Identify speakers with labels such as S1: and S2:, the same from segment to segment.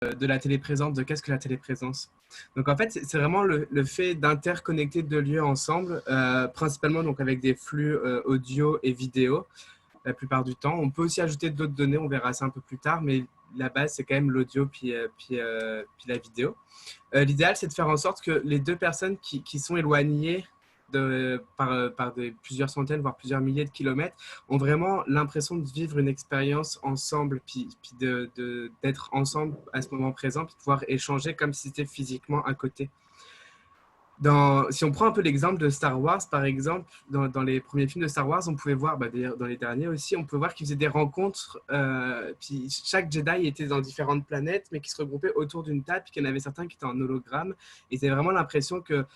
S1: de la téléprésence, de qu'est-ce que la téléprésence. Donc en fait, c'est vraiment le fait d'interconnecter deux lieux ensemble, principalement donc avec des flux audio et vidéo la plupart du temps. On peut aussi ajouter d'autres données, on verra ça un peu plus tard, mais la base, c'est quand même l'audio puis la vidéo. L'idéal, c'est de faire en sorte que les deux personnes qui sont éloignées par plusieurs centaines, voire plusieurs milliers de kilomètres, ont vraiment l'impression de vivre une expérience ensemble, puis d'être ensemble à ce moment présent, puis de pouvoir échanger comme si c'était physiquement à côté. Si on prend un peu l'exemple de Star Wars, par exemple, dans les premiers films de Star Wars, on pouvait voir, d'ailleurs dans les derniers aussi, on pouvait voir qu'ils faisaient des rencontres, puis chaque Jedi était dans différentes planètes, mais qui se regroupaient autour d'une table, puis qu'il y en avait certains qui étaient en hologramme, et c'est vraiment l'impression que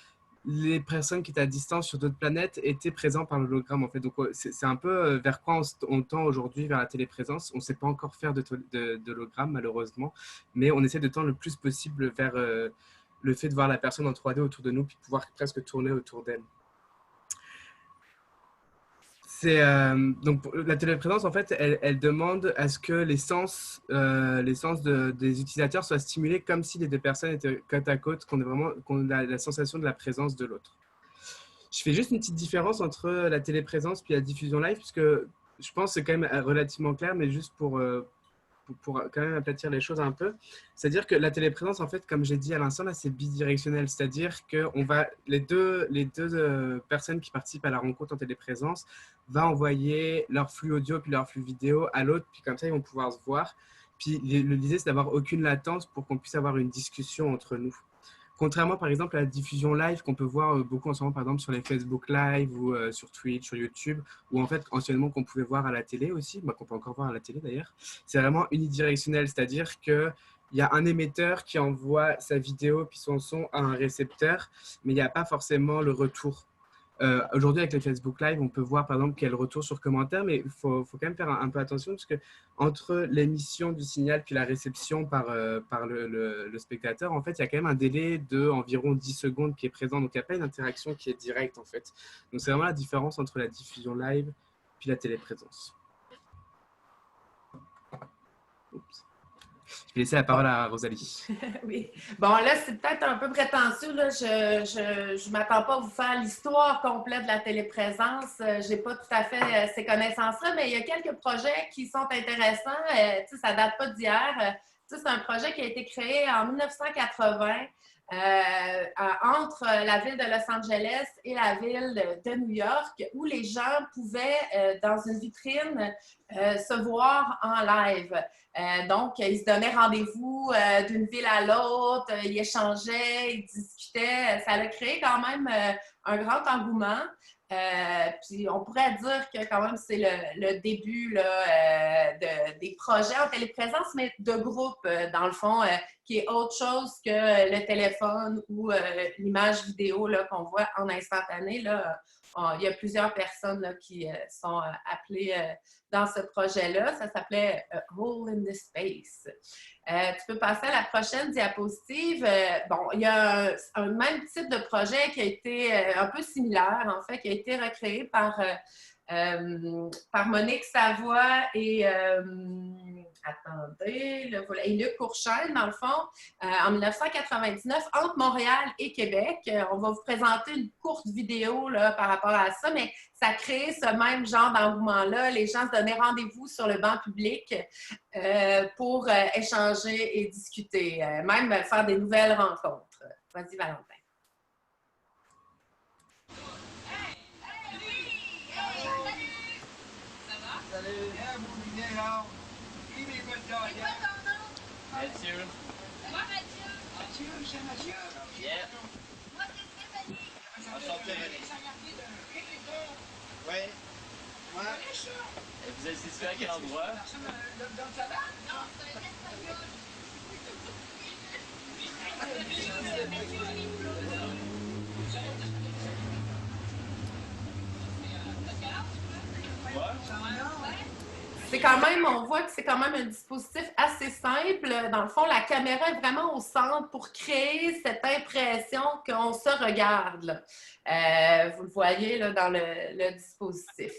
S1: les personnes qui étaient à distance sur d'autres planètes étaient présentes par l'hologramme, en fait. Donc, c'est un peu vers quoi on tend aujourd'hui, vers la téléprésence. On ne sait pas encore faire d'hologramme, malheureusement, mais on essaie de tendre le plus possible vers le fait de voir la personne en 3D autour de nous, puis pouvoir presque tourner autour d'elle. Donc la téléprésence, en fait, elle demande à ce que les sens des utilisateurs soient stimulés comme si les deux personnes étaient côte à côte, qu'on a la sensation de la présence de l'autre. Je fais juste une petite différence entre la téléprésence puis la diffusion live, puisque je pense que c'est quand même relativement clair, mais juste pour quand même aplatir les choses un peu. C'est-à-dire que la téléprésence, en fait, comme j'ai dit à l'instant, là, c'est bidirectionnel. C'est-à-dire que les deux personnes qui participent à la rencontre en téléprésence vont envoyer leur flux audio puis leur flux vidéo à l'autre, puis comme ça, ils vont pouvoir se voir. Puis l'idée, c'est d'avoir aucune latence pour qu'on puisse avoir une discussion entre nous. Contrairement, par exemple, à la diffusion live qu'on peut voir beaucoup en ce moment, par exemple, sur les Facebook Live ou sur Twitch, sur YouTube, ou en fait, anciennement, qu'on pouvait voir à la télé aussi, qu'on peut encore voir à la télé d'ailleurs, c'est vraiment unidirectionnel, c'est-à-dire qu'il y a un émetteur qui envoie sa vidéo puis son son à un récepteur, mais il n'y a pas forcément le retour. Aujourd'hui, avec les Facebook Live, on peut voir par exemple qu'il y a le retour sur commentaire, mais il faut quand même faire un peu attention parce que entre l'émission du signal puis la réception par le spectateur, en fait, il y a quand même un délai d'environ 10 secondes qui est présent. Donc, il n'y a pas une interaction qui est directe, en fait. Donc, c'est vraiment la différence entre la diffusion live puis la téléprésence. Oups. Je vais laisser la parole à Rosalie.
S2: Oui. Bon, là, c'est peut-être un peu prétentieux. Là. Je m'attends pas à vous faire l'histoire complète de la téléprésence. J'ai pas tout à fait ces connaissances-là, mais il y a quelques projets qui sont intéressants. Ça date pas d'hier. C'est un projet qui a été créé en 1980 entre la ville de Los Angeles et la ville de New York, où les gens pouvaient, dans une vitrine, se voir en live. Donc, ils se donnaient rendez-vous d'une ville à l'autre, ils échangeaient, ils discutaient. Ça a créé quand même un grand engouement. Puis on pourrait dire que quand même c'est le début là, des projets en téléprésence, mais de groupe, dans le fond, qui est autre chose que le téléphone ou l'image vidéo là, qu'on voit en instantané. Là. Il y a plusieurs personnes là, qui sont appelées dans ce projet-là. Ça s'appelait Hole in the Space. Tu peux passer à la prochaine diapositive. Bon, il y a un même type de projet qui a été un peu similaire, en fait, qui a été recréé par Monique Savoie et attendez, là, voilà, et Luc Courchaine, dans le fond, en 1999, entre Montréal et Québec. On va vous présenter une courte vidéo là, par rapport à ça, mais ça crée ce même genre d'engouement-là. Les gens se donnaient rendez-vous sur le banc public pour échanger et discuter, même faire des nouvelles rencontres. Vas-y, Valentin.
S3: Mathieu. Moi, Mathieu. Mathieu, c'est Mathieu. Yeah. Moi, c'est Stéphanie. Enchanté, René. Oui. Ouais. Et vous êtes situé à quel endroit? Dans le sabbat? Non, c'est un
S2: C'est quand même, on voit que c'est quand même un dispositif assez simple. Dans le fond, la caméra est vraiment au centre pour créer cette impression qu'on se regarde. Vous le voyez là, dans le dispositif.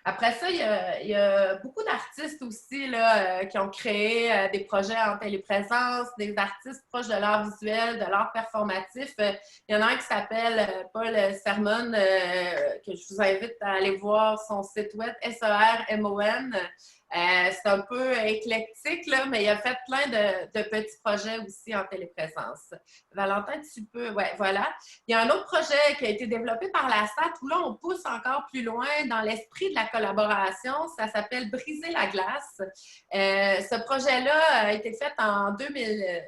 S2: Après ça, il y a beaucoup d'artistes aussi là, qui ont créé des projets en téléprésence, des artistes proches de l'art visuel, de l'art performatif. Il y en a un qui s'appelle Paul Sermon, que je vous invite à aller voir son site web, SERMON. C'est un peu éclectique, là, mais il a fait plein de petits projets aussi en téléprésence. Valentin, tu peux... Ouais, voilà. Il y a un autre projet qui a été développé par la SAT où là, on pousse encore plus loin dans l'esprit de la collaboration. Ça s'appelle Briser la glace. Ce projet-là a été fait en 2010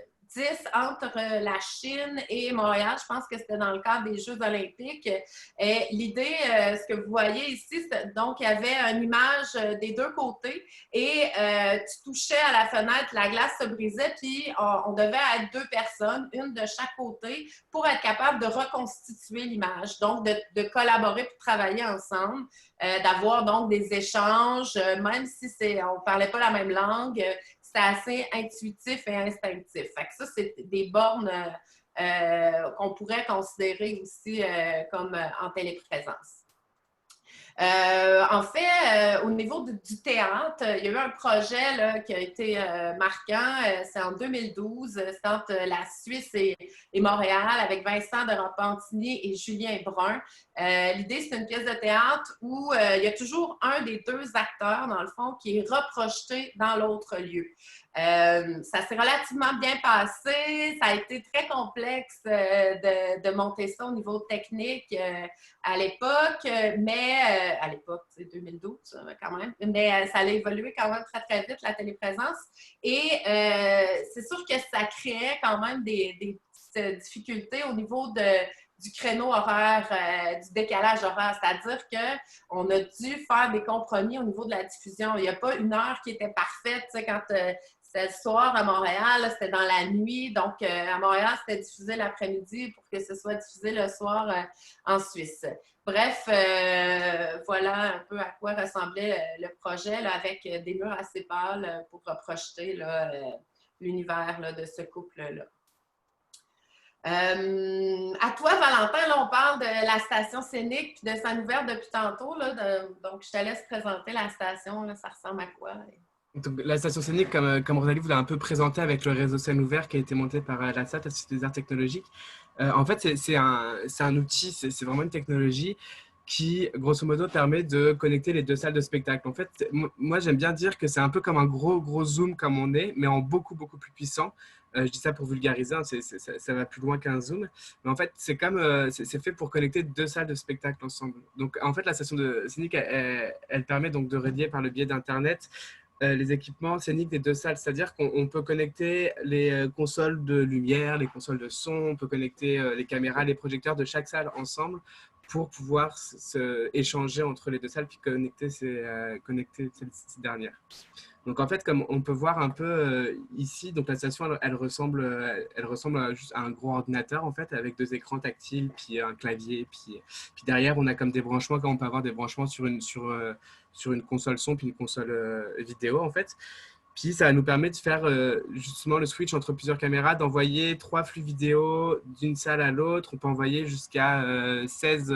S2: entre la Chine et Montréal. Je pense que c'était dans le cadre des Jeux olympiques. Et l'idée, ce que vous voyez ici, donc, il y avait une image des deux côtés et tu touchais à la fenêtre, la glace se brisait, puis on devait être deux personnes, une de chaque côté, pour être capable de reconstituer l'image. Donc, de collaborer et de travailler ensemble, d'avoir donc des échanges, même si on ne parlait pas la même langue, c'était assez intuitif et instinctif. Fait que ça, c'est des bornes qu'on pourrait considérer aussi comme en téléprésence. En fait, au niveau du théâtre, il y a eu un projet là, qui a été marquant. C'est en 2012. C'est entre la Suisse et Montréal avec Vincent de Repentigny et Julien Brun. L'idée, c'est une pièce de théâtre où il y a toujours un des deux acteurs, dans le fond, qui est reprojeté dans l'autre lieu. Ça s'est relativement bien passé. Ça a été très complexe de monter ça au niveau technique à l'époque, mais à l'époque, c'est 2012 quand même, mais ça allait évoluer quand même très, très vite, la téléprésence. Et c'est sûr que ça créait quand même des petites difficultés au niveau du créneau horaire, du décalage horaire. C'est-à-dire qu'on a dû faire des compromis au niveau de la diffusion. Il n'y a pas une heure qui était parfaite. Tu sais, quand c'était le soir à Montréal, c'était dans la nuit. Donc, à Montréal, c'était diffusé l'après-midi pour que ce soit diffusé le soir en Suisse. Bref, voilà un peu à quoi ressemblait le projet là, avec des murs assez pâles pour projeter l'univers de ce couple-là. À toi, Valentin, là, on parle de la station scénique et de scène ouverte depuis tantôt. Là, donc, je te laisse présenter la station. Là, ça ressemble à quoi?
S1: Donc, la station scénique, comme Rosalie vous l'a un peu présenté avec le réseau scène ouvert qui a été monté par la SAT, la Société des Arts Technologiques. En fait, c'est un outil, c'est vraiment une technologie qui, grosso modo, permet de connecter les deux salles de spectacle. En fait, moi, j'aime bien dire que c'est un peu comme un gros zoom comme on est, mais en beaucoup plus puissant. Je dis ça pour vulgariser, hein, ça va plus loin qu'un zoom. Mais en fait, c'est fait pour connecter deux salles de spectacle ensemble. Donc, en fait, la station scénique, elle permet donc de relier par le biais d'Internet les équipements scéniques des deux salles, c'est-à-dire qu'on peut connecter les consoles de lumière, les consoles de son, on peut connecter les caméras, les projecteurs de chaque salle ensemble pour pouvoir échanger entre les deux salles puis connecter ces dernières. Donc en fait, comme on peut voir un peu ici, donc la station, elle ressemble juste à un gros ordinateur en fait, avec deux écrans tactiles, puis un clavier, puis derrière on a comme des branchements, comme on peut avoir des branchements sur une console son, puis une console vidéo en fait. Puis ça nous permet de faire justement le switch entre plusieurs caméras, d'envoyer 3 flux vidéo d'une salle à l'autre. On peut envoyer jusqu'à 16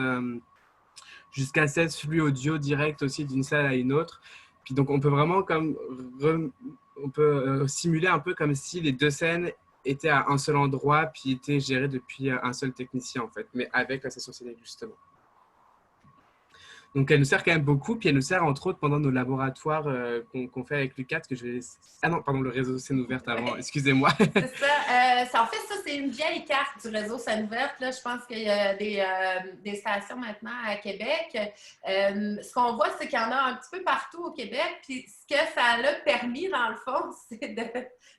S1: flux audio directs aussi d'une salle à une autre. Puis donc on peut vraiment simuler un peu comme si les deux scènes étaient à un seul endroit puis étaient gérées depuis un seul technicien en fait, mais avec la station scénique justement. Donc, elle nous sert quand même beaucoup, puis elle nous sert entre autres pendant nos laboratoires qu'on fait avec l'UQAT, que je vais... Ah non, pardon, le réseau scène ouverte avant, excusez-moi.
S2: C'est ça. En fait, ça, c'est une vieille carte du réseau scène ouverte. Là, je pense qu'il y a des stations maintenant à Québec. Ce qu'on voit, c'est qu'il y en a un petit peu partout au Québec, puis ce que ça a permis, dans le fond, c'est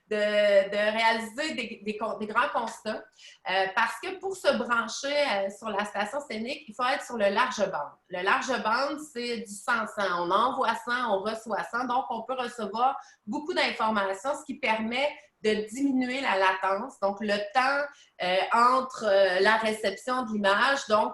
S2: de réaliser des grands constats. Parce que pour se brancher sur la station scénique, il faut être sur le large bande. Le large bande, c'est du 100-100. On envoie 100, on reçoit 100. Donc, on peut recevoir beaucoup d'informations, ce qui permet de diminuer la latence, donc le temps entre la réception de l'image. Donc,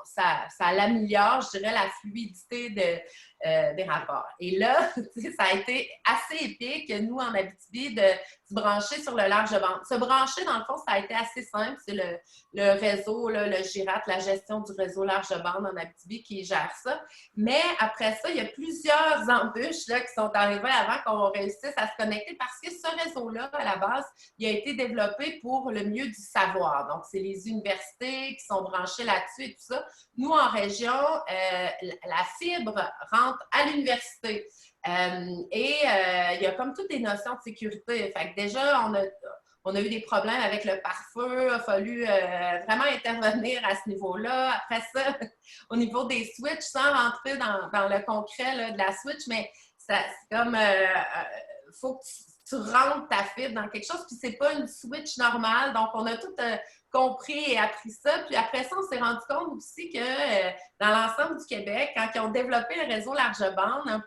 S2: ça l'améliore, je dirais, la fluidité des rapports. Et là, ça a été assez épique, nous, en Abitibi, de se brancher sur le large bande. Se brancher, dans le fond, ça a été assez simple. C'est le réseau, là, le GIRAT, la gestion du réseau large bande en Abitibi qui gère ça. Mais après ça, il y a plusieurs embûches là, qui sont arrivées avant qu'on réussisse à se connecter parce que ce réseau-là, à la base, il a été développé pour le mieux du savoir. Donc, c'est les universités qui sont branchées là-dessus et tout ça. Nous, en région, la fibre rentre à l'université. Il y a comme toutes des notions de sécurité. Fait que déjà, on a eu des problèmes avec le pare-feu. Il a fallu vraiment intervenir à ce niveau-là. Après ça, au niveau des switches, sans rentrer dans le concret là, de la switch, mais c'est comme faut que tu rentres ta fibre dans quelque chose, puis c'est pas une switch normale. Donc, on a tout compris et appris ça. Puis après ça, on s'est rendu compte aussi que dans l'ensemble du Québec, quand ils ont développé le réseau large bande, un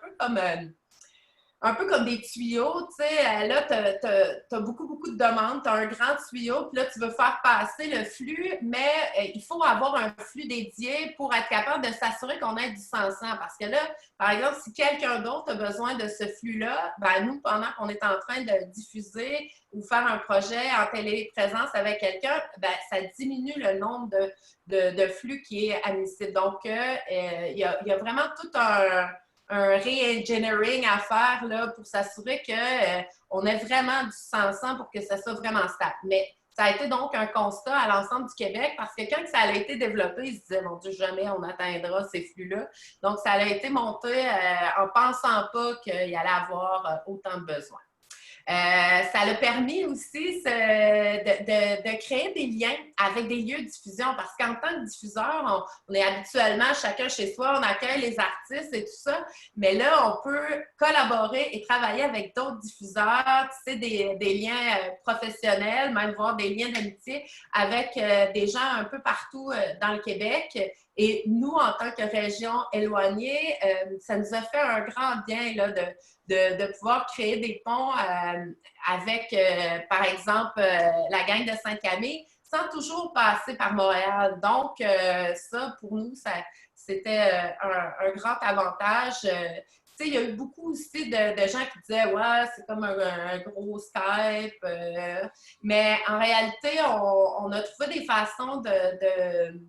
S2: peu comme des tuyaux, tu sais, là, tu as beaucoup de demandes, tu as un grand tuyau, puis là, tu veux faire passer le flux, mais il faut avoir un flux dédié pour être capable de s'assurer qu'on ait du 100-100. Parce que là, par exemple, si quelqu'un d'autre a besoin de ce flux-là, ben nous, pendant qu'on est en train de diffuser ou faire un projet en téléprésence avec quelqu'un, ben ça diminue le nombre de flux qui est admissible. Donc, il y a vraiment tout un re-engineering à faire là, pour s'assurer qu'on ait vraiment du 100-100 pour que ça soit vraiment stable. Mais ça a été donc un constat à l'ensemble du Québec parce que quand ça a été développé, ils se disaient, mon Dieu, jamais on atteindra ces flux-là. Donc, ça a été monté en pensant pas qu'il allait avoir autant de besoins. Ça a permis aussi de créer des liens avec des lieux de diffusion parce qu'en tant que diffuseur, on est habituellement chacun chez soi, on accueille les artistes et tout ça, mais là, on peut collaborer et travailler avec d'autres diffuseurs, tu sais, des liens professionnels, même voir des liens d'amitié avec des gens un peu partout dans le Québec. Et nous, en tant que région éloignée, ça nous a fait un grand bien là, de pouvoir créer des ponts avec, par exemple, la gang de Saint-Camille, sans toujours passer par Montréal. Donc, ça, pour nous, c'était un grand avantage. Tu sais, il y a eu beaucoup aussi de gens qui disaient « Ouais, c'est comme un gros Skype. » Mais en réalité, on a trouvé des façons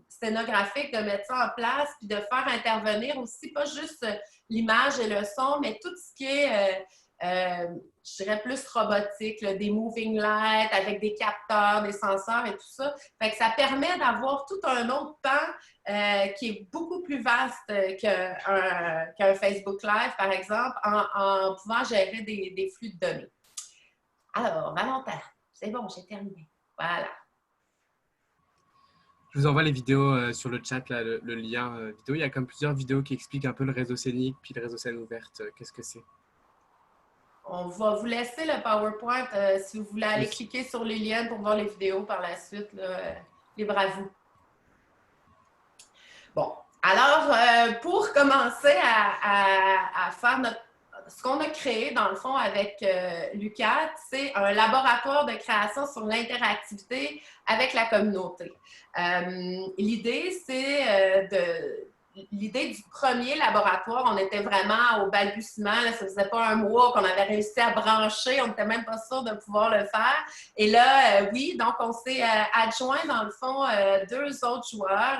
S2: scénographiques de mettre ça en place puis de faire intervenir aussi, pas juste l'image et le son, mais tout ce qui est, je dirais, plus robotique, là, des moving lights avec des capteurs, des senseurs et tout ça. Fait que ça permet d'avoir tout un autre pan qui est beaucoup plus vaste qu'un Facebook Live, par exemple, en pouvant gérer des flux de données. Alors, Valentin, c'est bon, j'ai terminé. Voilà.
S1: Je vous envoie les vidéos sur le chat, là, le lien vidéo. Il y a comme plusieurs vidéos qui expliquent un peu le réseau scénique, puis le réseau scène ouverte. Qu'est-ce que c'est?
S2: On va vous laisser le PowerPoint si vous voulez aller cliquer sur les liens pour voir les vidéos par la suite. Là, libre à vous. Bon, alors, pour commencer à faire ce qu'on a créé, dans le fond, avec l'UQAT, c'est un laboratoire de création sur l'interactivité avec la communauté. L'idée, c'est l'idée du premier laboratoire, on était vraiment au balbutiement. Là, ça faisait pas un mois qu'on avait réussi à brancher. On n'était même pas sûr de pouvoir le faire. Et là, oui, donc on s'est adjoint, dans le fond, deux autres joueurs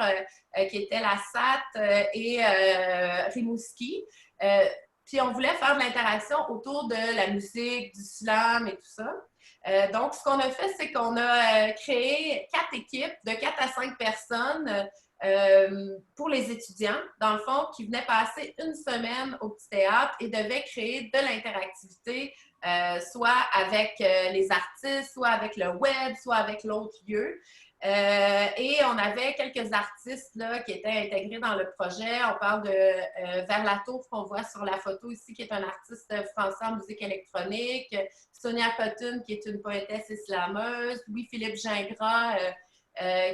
S2: qui étaient la SAT et Rimouski. Puis on voulait faire de l'interaction autour de la musique, du slam et tout ça. Donc, ce qu'on a fait, c'est qu'on a créé 4 équipes de 4 à 5 personnes pour les étudiants, dans le fond, qui venaient passer une semaine au petit théâtre et devaient créer de l'interactivité, soit avec les artistes, soit avec le web, soit avec l'autre lieu. Et on avait quelques artistes là, qui étaient intégrés dans le projet. On parle de Vers la Tour qu'on voit sur la photo ici, qui est un artiste français en musique électronique. Sonia Cotton, qui est une poétesse et slameuse. Louis-Philippe Gingras,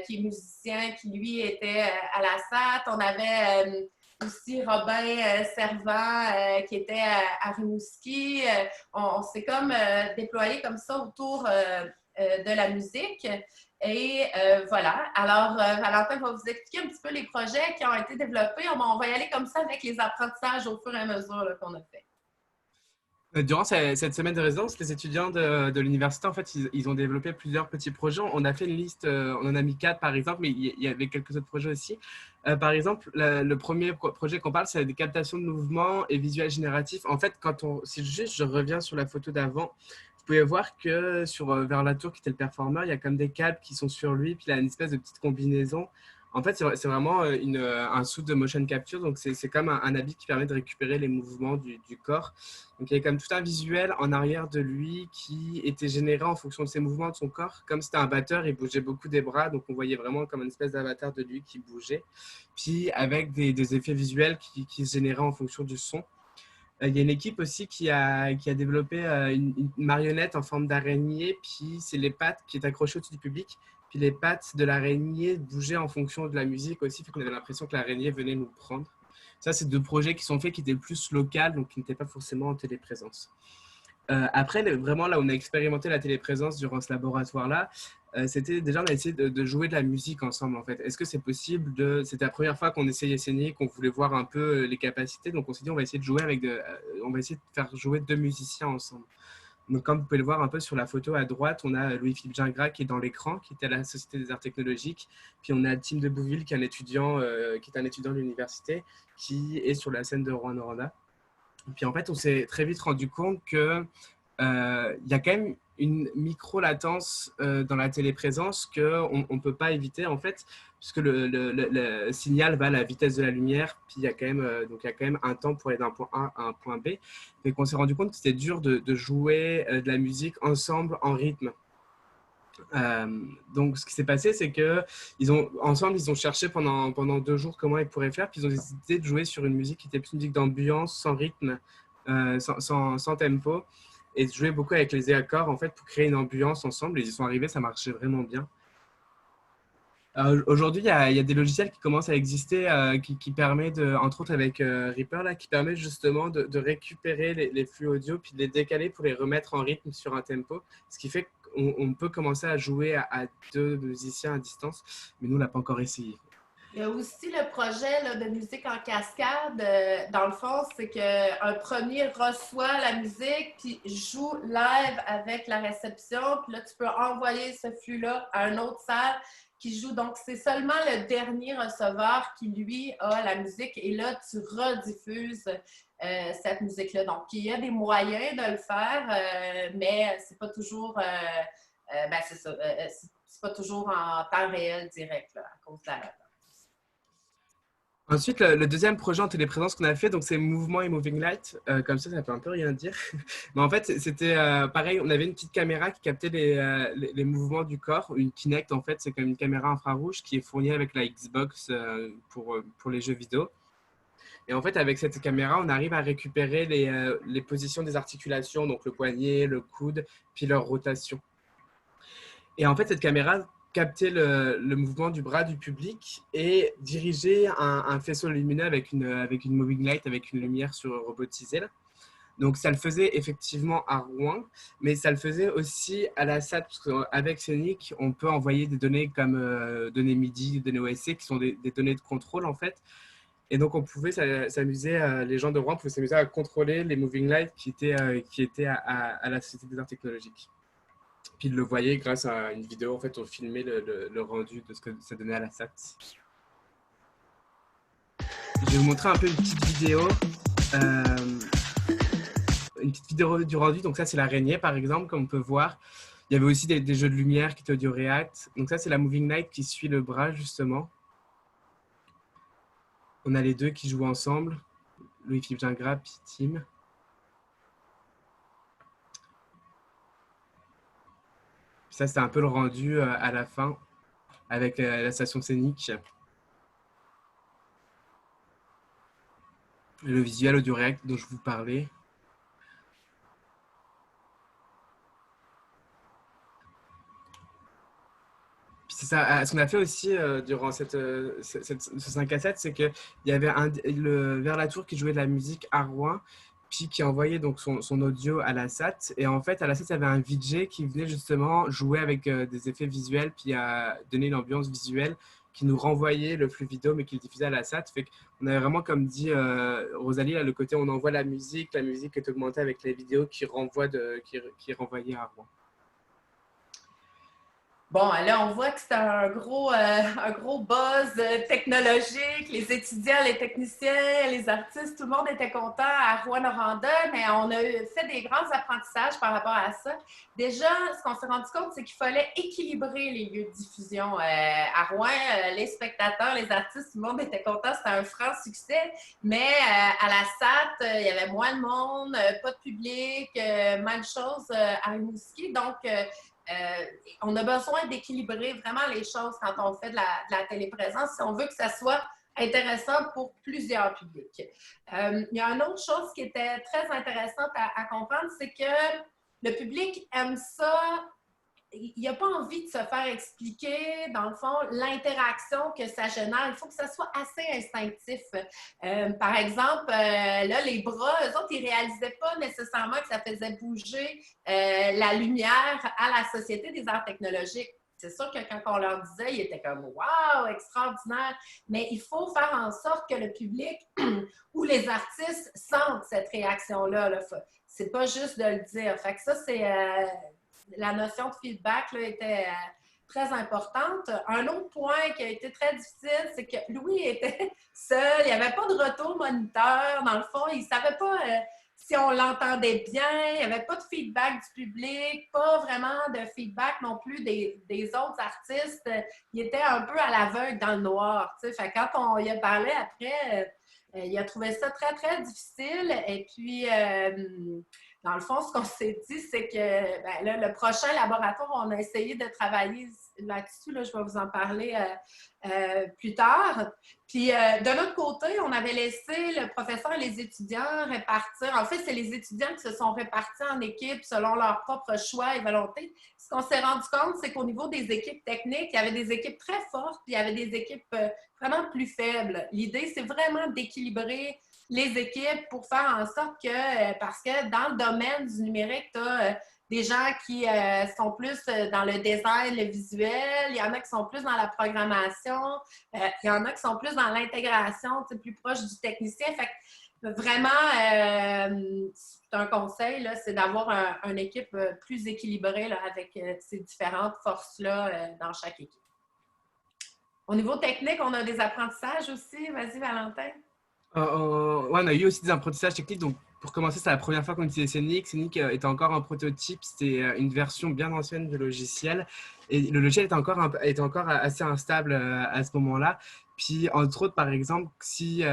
S2: qui est musicien, qui lui était à la SAT. On avait aussi Robin Servant, qui était à Rimouski. On s'est comme déployé comme ça autour de la musique. Et voilà. Alors, Valentin va vous expliquer un petit peu les projets qui ont été développés. On va y aller comme ça avec les apprentissages au fur et à mesure qu'on a fait.
S1: Durant cette semaine de résidence, les étudiants de l'université, en fait, ils ont développé plusieurs petits projets. On a fait une liste, on en a mis 4 par exemple, mais il y avait quelques autres projets aussi. Par exemple, le premier projet qu'on parle, c'est des captations de mouvements et visuels génératifs. En fait, si juste je reviens sur la photo d'avant, vous pouvez voir que vers la tour qui était le performeur, il y a comme des câbles qui sont sur lui, puis il a une espèce de petite combinaison. En fait, c'est vraiment un suit de motion capture, donc c'est comme un habit qui permet de récupérer les mouvements du corps. Donc, il y a comme tout un visuel en arrière de lui qui était généré en fonction de ses mouvements de son corps. Comme c'était un batteur, il bougeait beaucoup des bras, donc on voyait vraiment comme une espèce d'avatar de lui qui bougeait. Puis avec des effets visuels qui se généraient en fonction du son. Il y a une équipe aussi qui a développé une marionnette en forme d'araignée, puis c'est les pattes qui est accrochée au-dessus du public. Puis les pattes de l'araignée bougeaient en fonction de la musique aussi, fait qu'on avait l'impression que l'araignée venait nous prendre. Ça, c'est 2 projets qui sont faits, qui étaient plus locaux, donc qui n'étaient pas forcément en téléprésence. Après, vraiment, là, on a expérimenté la téléprésence durant ce laboratoire-là. C'était déjà, on a essayé de jouer de la musique ensemble, en fait. Est-ce que c'est possible C'était la première fois qu'on essayait Scénic, qu'on voulait voir un peu les capacités. Donc, on s'est dit, on va essayer de jouer on va essayer de faire jouer 2 musiciens ensemble. Donc, comme vous pouvez le voir un peu sur la photo à droite, on a Louis-Philippe Gingras qui est dans l'écran, qui était à la Société des Arts Technologiques. Puis, on a Tim de Bouville, qui est un étudiant de l'université, qui est sur la scène de Rouen-Noranda. Puis en fait, on s'est très vite rendu compte qu'il y a quand même une micro-latence dans la téléprésence qu'on ne peut pas éviter en fait, puisque le signal va à la vitesse de la lumière, puis il y a quand même un temps pour aller d'un point A à un point B. Et qu'on s'est rendu compte que c'était dur de jouer de la musique ensemble en rythme. Donc, ce qui s'est passé, c'est qu'ensemble, ils ont cherché pendant 2 jours comment ils pourraient faire, puis ils ont décidé de jouer sur une musique qui était plus une musique d'ambiance, sans rythme, sans tempo, et de jouer beaucoup avec les accords, en fait, pour créer une ambiance ensemble. Ils y sont arrivés, ça marchait vraiment bien. Aujourd'hui, il y a des logiciels qui commencent à exister, qui permettent, entre autres avec Reaper, là, qui permet justement de récupérer les flux audio, puis de les décaler pour les remettre en rythme sur un tempo, ce qui fait qu'on peut commencer à jouer à 2 musiciens à distance, mais nous, on n'a pas encore essayé.
S2: Il y a aussi le projet là, de musique en cascade. Dans le fond, c'est qu'un premier reçoit la musique puis joue live avec la réception. Puis là, tu peux envoyer ce flux-là à une autre salle qui joue. Donc, c'est seulement le dernier receveur qui, lui, a la musique. Et là, tu rediffuses cette musique-là. Donc, il y a des moyens de le faire, mais c'est pas toujours... c'est ça. C'est pas toujours en temps réel direct là, à cause de la...
S1: Ensuite, le deuxième projet en téléprésence qu'on a fait, donc c'est Mouvement et Moving Light. Comme ça peut un peu rien dire. Mais en fait, c'était pareil, on avait une petite caméra qui captait les mouvements du corps. Une Kinect, en fait, c'est comme une caméra infrarouge qui est fournie avec la Xbox pour les jeux vidéo. Et en fait, avec cette caméra, on arrive à récupérer les positions des articulations, donc le poignet, le coude, puis leur rotation. Et en fait, cette caméra capter le mouvement du bras du public et diriger un faisceau lumineux avec une moving light, avec une lumière robotisée. Là. Donc, ça le faisait effectivement à Rouen, mais ça le faisait aussi à la SAT, parce qu'avec Scénic, on peut envoyer des données comme données MIDI, données OSC, qui sont des données de contrôle, en fait. Et donc, on pouvait s'amuser, les gens de Rouen pouvaient s'amuser à contrôler les moving lights qui étaient à la Société des Arts Technologiques. Puis, le voyez grâce à une vidéo. En fait, on filmait le rendu de ce que ça donnait à la SAT. Je vais vous montrer un peu une petite vidéo. Une petite vidéo du rendu. Donc, ça, c'est l'araignée, par exemple, comme on peut voir. Il y avait aussi des jeux de lumière qui étaient audio react. Donc, ça, c'est la moving light qui suit le bras, justement. On a les deux qui jouent ensemble. Louis-Philippe Gingras, puis Tim. Ça, c'était un peu le rendu à la fin avec la station scénique. Le visuel audio react dont je vous parlais. Puis c'est ça, ce qu'on a fait aussi durant ce 5 à 7, c'est qu'il y avait vers la tour qui jouait de la musique à Rouen. puis qui envoyait donc son audio à la SAT. Et en fait, à la SAT, il y avait un VJ qui venait justement jouer avec des effets visuels, puis à donner une ambiance visuelle, qui nous renvoyait le flux vidéo, mais qui le diffusait à la SAT. Fait qu'on avait vraiment, comme dit Rosalie, là, le côté on envoie la musique est augmentée avec les vidéos qui renvoyaient à Rouen.
S2: Bon, là, on voit que c'est un gros buzz technologique. Les étudiants, les techniciens, les artistes, tout le monde était content à Rouyn-Noranda, mais on a fait des grands apprentissages par rapport à ça. Déjà, ce qu'on s'est rendu compte, c'est qu'il fallait équilibrer les lieux de diffusion. À Rouen, les spectateurs, les artistes, tout le monde était content. C'était un franc succès, mais à la SAT, il y avait moins de monde, pas de public, même chose à Rimouski. Donc, on a besoin d'équilibrer vraiment les choses quand on fait de la téléprésence si on veut que ça soit intéressant pour plusieurs publics. Il y a une autre chose qui était très intéressante à comprendre, c'est que le public aime ça. Il n'a pas envie de se faire expliquer, dans le fond, l'interaction que ça génère. Il faut que ça soit assez instinctif. Par exemple, là, les bras, eux autres, ils ne réalisaient pas nécessairement que ça faisait bouger la lumière à la Société des arts technologiques. C'est sûr que quand on leur disait, ils étaient comme « wow, extraordinaire », mais il faut faire en sorte que le public ou les artistes sentent cette réaction-là. Là. C'est pas juste de le dire. Fait que ça, c'est... la notion de feedback là, était très importante. Un autre point qui a été très difficile, c'est que Louis était seul. Il n'y avait pas de retour moniteur. Dans le fond, il ne savait pas si on l'entendait bien. Il n'y avait pas de feedback du public, pas vraiment de feedback non plus des autres artistes. Il était un peu à l'aveugle dans le noir. Fait, quand on y a parlé après, il a trouvé ça très, très difficile. Et puis... dans le fond, ce qu'on s'est dit, c'est que ben, là, le prochain laboratoire, on a essayé de travailler là-dessus. Là, je vais vous en parler plus tard. Puis, de l'autre côté, on avait laissé le professeur et les étudiants répartir. En fait, c'est les étudiants qui se sont répartis en équipes selon leurs propres choix et volontés. Ce qu'on s'est rendu compte, c'est qu'au niveau des équipes techniques, il y avait des équipes très fortes, puis il y avait des équipes vraiment plus faibles. L'idée, c'est vraiment d'équilibrer les équipes pour faire en sorte que, parce que dans le domaine du numérique, tu as des gens qui sont plus dans le design, le visuel, il y en a qui sont plus dans la programmation, il y en a qui sont plus dans l'intégration, plus proche du technicien. Fait que vraiment, c'est un conseil, là, c'est d'avoir une équipe plus équilibrée là, avec ces différentes forces-là dans chaque équipe. Au niveau technique, on a des apprentissages aussi. Vas-y, Valentin.
S1: Ouais, on a eu aussi des apprentissages techniques. Donc, pour commencer, c'est la première fois qu'on utilisait Scenic. Scenic était encore un prototype. C'était une version bien ancienne du logiciel. Et le logiciel était encore assez instable à ce moment-là. Puis, entre autres, par exemple, si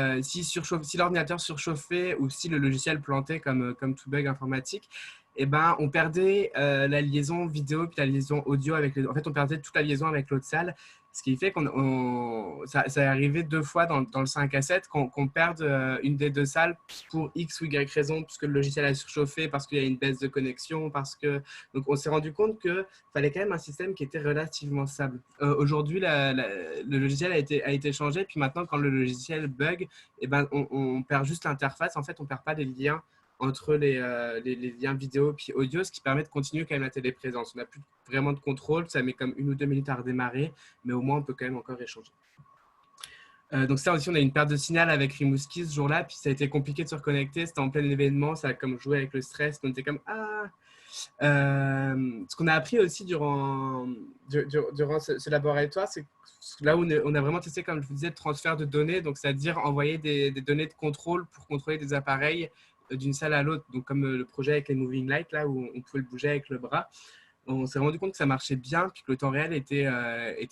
S1: l'ordinateur surchauffait ou si le logiciel plantait comme tout bug informatique, eh ben, on perdait la liaison vidéo puis la liaison audio avec en fait, on perdait toute la liaison avec l'autre salle. Ce qui fait ça est arrivé 2 fois dans le 5 à 7 qu'on perde une des 2 salles pour X ou Y raison, puisque le logiciel a surchauffé, parce qu'il y a une baisse de connexion, Donc, on s'est rendu compte qu'il fallait quand même un système qui était relativement stable. Aujourd'hui, le logiciel a été changé, puis maintenant, quand le logiciel bug, eh ben, on perd juste l'interface. En fait, on ne perd pas les liens entre les liens vidéo puis audio, ce qui permet de continuer quand même la téléprésence. On n'a plus vraiment de contrôle, ça met comme 1 ou 2 minutes à redémarrer, mais au moins on peut quand même encore échanger. Donc ça aussi, on a une perte de signal avec Rimouski ce jour-là, puis ça a été compliqué de se reconnecter, c'était en plein événement, ça a comme joué avec le stress, on était comme « Ah !» Ce qu'on a appris aussi durant ce laboratoire, c'est là où on a vraiment testé, comme je vous disais, le transfert de données, donc c'est-à-dire envoyer des données de contrôle pour contrôler des appareils d'une salle à l'autre, donc comme le projet avec les moving lights, là où on pouvait le bouger avec le bras. On s'est rendu compte que ça marchait bien, puis que le temps réel était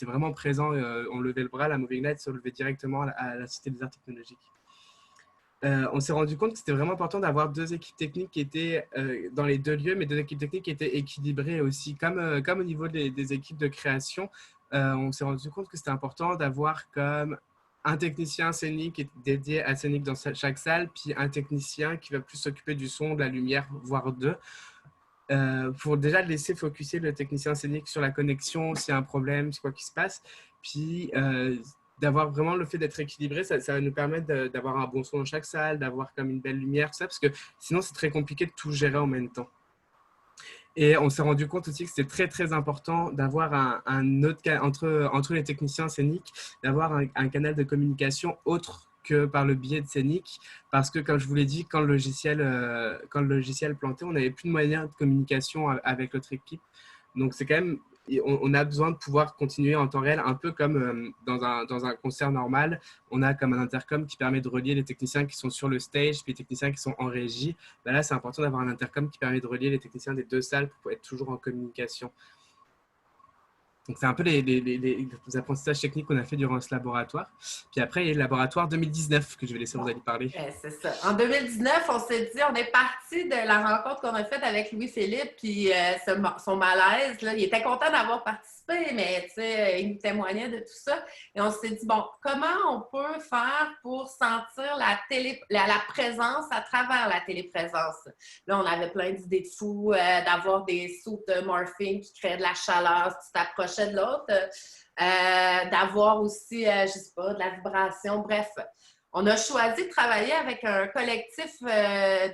S1: vraiment présent. On levait le bras, la moving light se levait directement à la Société des arts technologiques. On s'est rendu compte que c'était vraiment important d'avoir 2 équipes techniques qui étaient dans les 2 lieux, mais 2 équipes techniques qui étaient équilibrées aussi. Comme au niveau des équipes de création, on s'est rendu compte que c'était important d'avoir comme un technicien scénique dédié à scénique dans chaque salle, puis un technicien qui va plus s'occuper du son, de la lumière, voire 2. Pour déjà laisser focuser le technicien scénique sur la connexion, s'il y a un problème, c'est quoi qui se passe. Puis d'avoir vraiment le fait d'être équilibré, ça va nous permettre d'avoir un bon son dans chaque salle, d'avoir comme une belle lumière, tout ça, parce que sinon c'est très compliqué de tout gérer en même temps. Et on s'est rendu compte aussi que c'était très très important d'avoir un autre entre les techniciens scéniques, d'avoir un canal de communication autre que par le biais de Scénic, parce que comme je vous l'ai dit, quand le logiciel plantait, on n'avait plus de moyens de communication avec l'autre équipe. Donc c'est quand même, on a besoin de pouvoir continuer en temps réel, un peu comme dans un concert normal. On a comme un intercom qui permet de relier les techniciens qui sont sur le stage puis les techniciens qui sont en régie. Ben là, c'est important d'avoir un intercom qui permet de relier les techniciens des deux salles pour être toujours en communication. Donc, c'est un peu les apprentissages techniques qu'on a fait durant ce laboratoire. Puis après, il y a le laboratoire 2019 que je vais laisser Rosalie parler.
S2: C'est ça. En 2019, on s'est dit, on est parti de la rencontre qu'on a faite avec Louis-Philippe, puis son malaise. Là, il était content d'avoir participé, mais il nous témoignait de tout ça. Et on s'est dit, bon, comment on peut faire pour sentir la présence à travers la téléprésence? Là, on avait plein d'idées de fous, d'avoir des sauts de morphing qui créaient de la chaleur si tu t'approchais de l'autre, d'avoir aussi, je sais pas, de la vibration, bref. On a choisi de travailler avec un collectif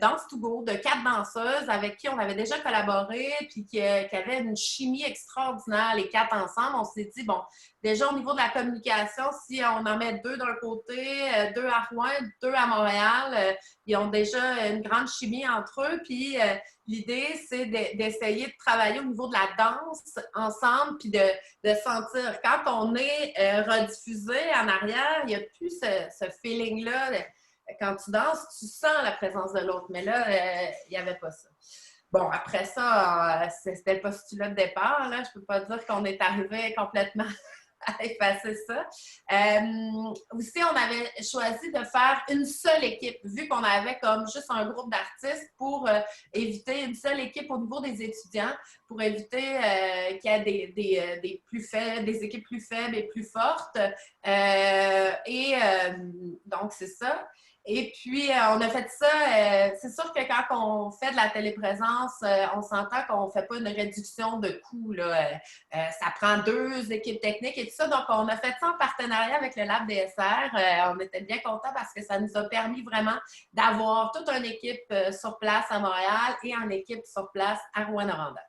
S2: Dance to Go de 4 danseuses avec qui on avait déjà collaboré puis qui avait une chimie extraordinaire, les 4 ensemble. On s'est dit, bon, déjà au niveau de la communication, si on en met 2 d'un côté, 2 à Rouen, 2 à Montréal, ils ont déjà une grande chimie entre eux. Puis l'idée, c'est d'essayer de travailler au niveau de la danse ensemble puis de sentir. Quand on est rediffusé en arrière, il n'y a plus ce feeling-là. Quand tu danses, tu sens la présence de l'autre. Mais là, il n'y avait pas ça. Bon, après ça, c'était le postulat de départ. Là. Je ne peux pas dire qu'on est arrivé complètement à effacer ça. Aussi, on avait choisi de faire une seule équipe, vu qu'on avait comme juste un groupe d'artistes pour éviter une seule équipe au niveau des étudiants, pour éviter qu'il y ait des équipes plus faibles et plus fortes. Donc, c'est ça. Et puis, on a fait ça. C'est sûr que quand on fait de la téléprésence, on s'entend qu'on ne fait pas une réduction de coûts. Ça prend 2 équipes techniques et tout ça. Donc, on a fait ça en partenariat avec le Lab DSR. On était bien contents parce que ça nous a permis vraiment d'avoir toute une équipe sur place à Montréal et une équipe sur place à Rouyn-Noranda.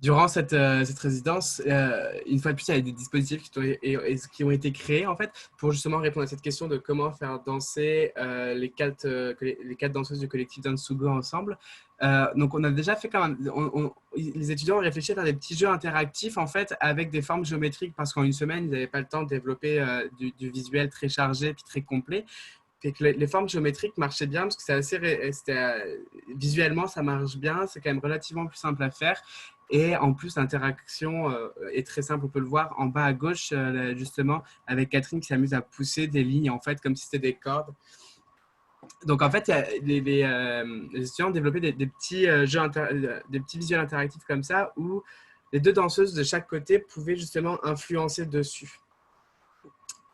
S1: Durant cette résidence, une fois de plus, il y a des dispositifs qui ont été créés en fait pour justement répondre à cette question de comment faire danser les 4 danseuses du collectif Dance to Go ensemble. Donc, on a déjà fait les étudiants ont réfléchi à faire des petits jeux interactifs en fait avec des formes géométriques parce qu'en une semaine, ils n'avaient pas le temps de développer du visuel très chargé puis très complet. Et que les formes géométriques marchaient bien parce que visuellement, ça marche bien. C'est quand même relativement plus simple à faire. Et en plus, l'interaction est très simple. On peut le voir en bas à gauche, justement, avec Catherine qui s'amuse à pousser des lignes, en fait, comme si c'était des cordes. Donc, en fait, les étudiants ont développé des petits des petits visuels interactifs comme ça où les 2 danseuses de chaque côté pouvaient justement influencer dessus.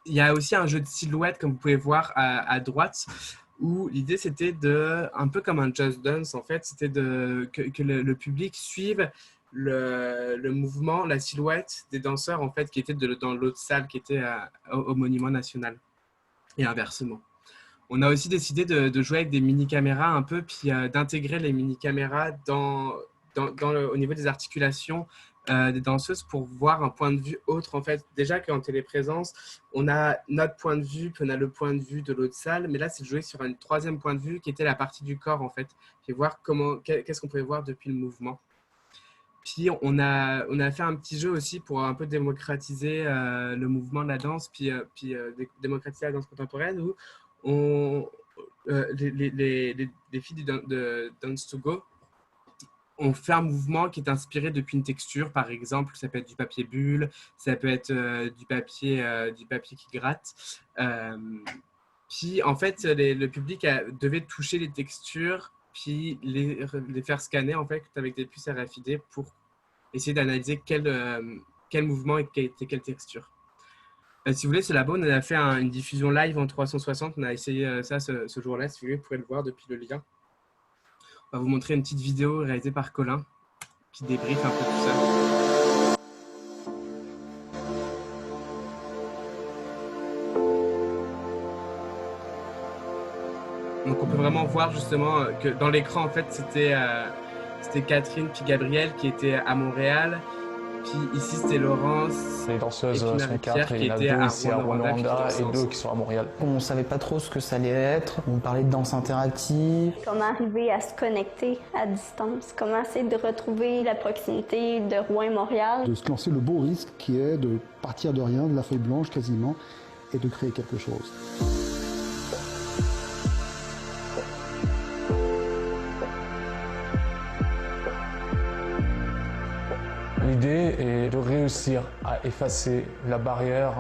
S1: Il y a aussi un jeu de silhouette, comme vous pouvez voir à droite, où l'idée c'était un peu comme un Just Dance en fait, c'était que le public suive le mouvement, la silhouette des danseurs en fait qui étaient dans l'autre salle qui était au Monument National et inversement. On a aussi décidé de jouer avec des mini-caméras un peu, puis d'intégrer les mini-caméras au niveau des articulations des danseuses pour voir un point de vue autre. En fait, déjà qu'en téléprésence, on a notre point de vue, puis on a le point de vue de l'autre salle, mais là, c'est de jouer sur un 3e point de vue qui était la partie du corps, en fait, et voir qu'est-ce qu'on pouvait voir depuis le mouvement. Puis, on a fait un petit jeu aussi pour un peu démocratiser le mouvement de la danse, puis démocratiser la danse contemporaine, où les filles de Dance to Go ont fait un mouvement qui est inspiré depuis une texture, par exemple, ça peut être du papier bulle, ça peut être du papier qui gratte. Puis, en fait, le public devait toucher les textures, puis les faire scanner, en fait, avec des puces RFID pour essayer d'analyser quel mouvement et quelle texture. Si vous voulez, ce labo, on a fait une diffusion live en 360. On a essayé ça ce jour-là. Si vous voulez, vous pourrez le voir depuis le lien. On va vous montrer une petite vidéo réalisée par Colin qui débriefe un peu tout ça. peut vraiment voir justement que dans l'écran, en fait, c'était Catherine puis Gabrielle qui étaient à Montréal. Puis ici, c'était Laurence.
S4: Les danseuses sont
S1: Pierre
S4: 4 et il y en a
S1: qui étaient
S4: 2
S1: à
S4: ici à Rwanda et 2 qui sont à Montréal.
S5: On ne savait pas trop ce que ça allait être. On parlait de danse interactive.
S6: Comment arriver à se connecter à distance? Comment essayer de retrouver la proximité de Rouen et Montréal?
S7: De se lancer le beau risque qui est de partir de rien, de la feuille blanche quasiment, et de créer quelque chose.
S4: L'idée est de réussir à effacer la barrière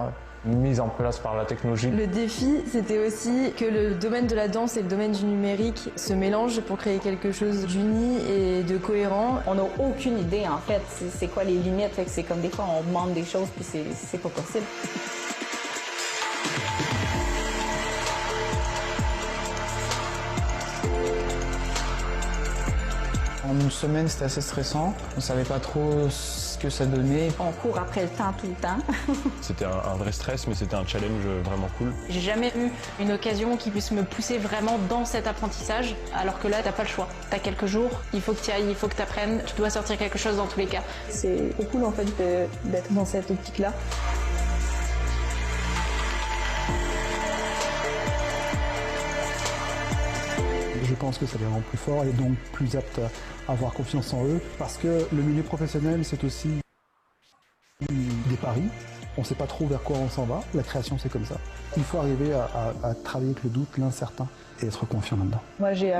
S4: mise en place par la technologie.
S8: Le défi, c'était aussi que le domaine de la danse et le domaine du numérique se mélangent pour créer quelque chose d'uni et de cohérent.
S9: On n'a aucune idée, en fait, c'est quoi les limites. Fait que c'est comme des fois, on demande des choses puis c'est pas possible.
S5: En une semaine, c'était assez stressant. On ne savait pas trop ce que ça donnait.
S9: On court après le temps tout le temps.
S10: C'était un vrai stress, mais c'était un challenge vraiment cool.
S11: J'ai jamais eu une occasion qui puisse me pousser vraiment dans cet apprentissage, alors que là, t'as pas le choix. T'as quelques jours, il faut que tu ailles, il faut que tu apprennes, tu dois sortir quelque chose dans tous les cas.
S8: C'est trop cool en fait d'être dans cette optique-là.
S7: Je pense que ça les rend plus forts et donc plus aptes à avoir confiance en eux. Parce que le milieu professionnel, c'est aussi des paris. On ne sait pas trop vers quoi on s'en va. La création, c'est comme ça. Il faut arriver à travailler avec le doute, l'incertain, et être confiant là-dedans.
S8: Moi, j'ai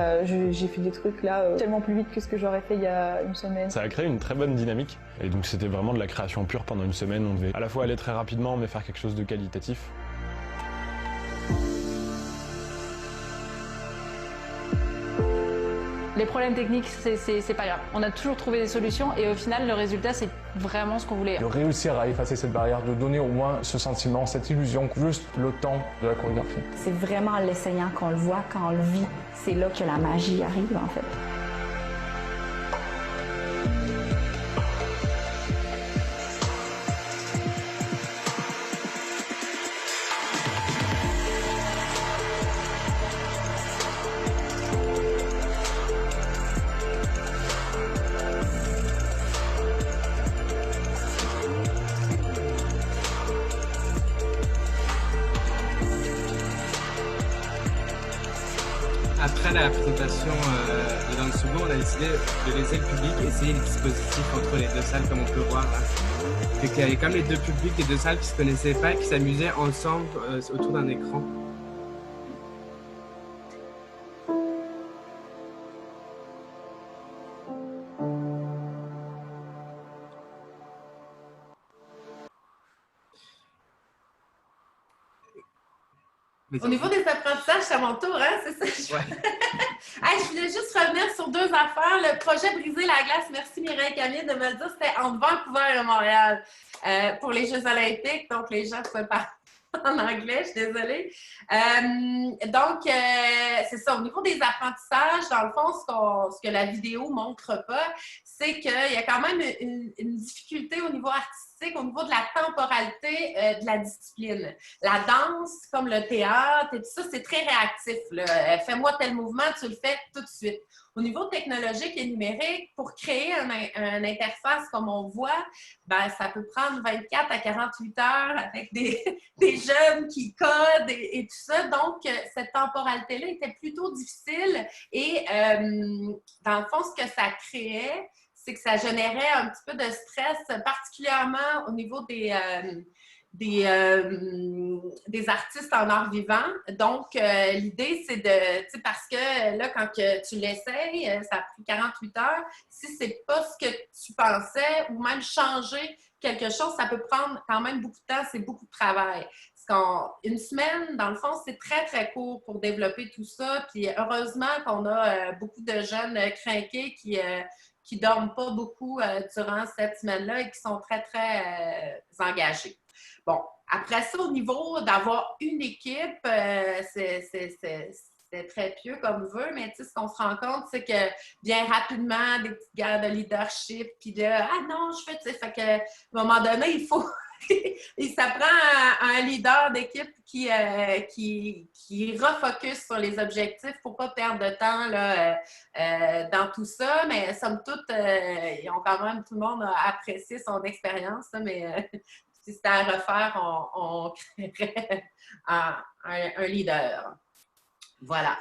S8: fait des trucs là tellement plus vite que ce que j'aurais fait il y a une semaine.
S10: Ça a créé une très bonne dynamique. Et donc c'était vraiment de la création pure pendant une semaine. On devait à la fois aller très rapidement, mais faire quelque chose de qualitatif.
S11: Les problèmes techniques, c'est pas grave. On a toujours trouvé des solutions et au final, le résultat, c'est vraiment ce qu'on voulait.
S4: De réussir à effacer cette barrière, de donner au moins ce sentiment, cette illusion, juste le temps de la chorégraphie.
S9: C'est vraiment en l'essayant qu'on le voit, quand on le vit. C'est là que la magie arrive, en fait.
S1: Après la présentation de Dansugo, on a décidé de laisser le public essayer les dispositifs entre les deux salles, comme on peut voir là. Fait qu'il y avait comme les deux publics des deux salles qui se connaissaient pas, qui s'amusaient ensemble autour d'un écran.
S2: Au niveau des apprentissages, c'est à mon tour, hein? C'est ça?
S1: Ouais.
S2: Hey, je voulais juste revenir sur deux affaires. Le projet Briser la glace, merci Mireille Camille de me le dire, c'était entre Vancouver et Montréal pour les Jeux olympiques. Donc, les gens ne pouvaient pas en anglais, je suis désolée. Donc, c'est ça. Au niveau des apprentissages, dans le fond, ce que la vidéo ne montre pas, c'est qu'il y a quand même une difficulté au niveau artistique, au niveau de la temporalité de la discipline. La danse, comme le théâtre et tout ça, c'est très réactif. Fais-moi tel mouvement, tu le fais tout de suite. Au niveau technologique et numérique, pour créer une interface comme on voit, ben, ça peut prendre 24 à 48 heures avec des jeunes qui codent et tout ça. Donc, cette temporalité-là était plutôt difficile et dans le fond, ce que ça créait, c'est que ça générait un petit peu de stress, particulièrement au niveau des artistes en art vivant. Donc, l'idée, c'est de, tu sais, parce que là, quand tu l'essayes, ça a pris 48 heures. Si c'est pas ce que tu pensais ou même changer quelque chose, ça peut prendre quand même beaucoup de temps, c'est beaucoup de travail. Une semaine, dans le fond, c'est très, très court pour développer tout ça. Puis heureusement qu'on a beaucoup de jeunes crinqués qui dorment pas beaucoup durant cette semaine-là et qui sont très, très engagés. Bon, après ça, au niveau d'avoir une équipe, c'est très pieux comme veut, mais tu sais, ce qu'on se rend compte, c'est que bien rapidement, des petites guerres de leadership, puis là, ah non, je fais, tu sais, fait qu'à un moment donné, il faut il s'apprend un leader d'équipe qui refocus sur les objectifs pour ne pas perdre de temps là, dans tout ça. Mais somme toute, ils ont quand même, tout le monde a apprécié son expérience. Là, mais si c'était à refaire, on créerait un leader. Voilà.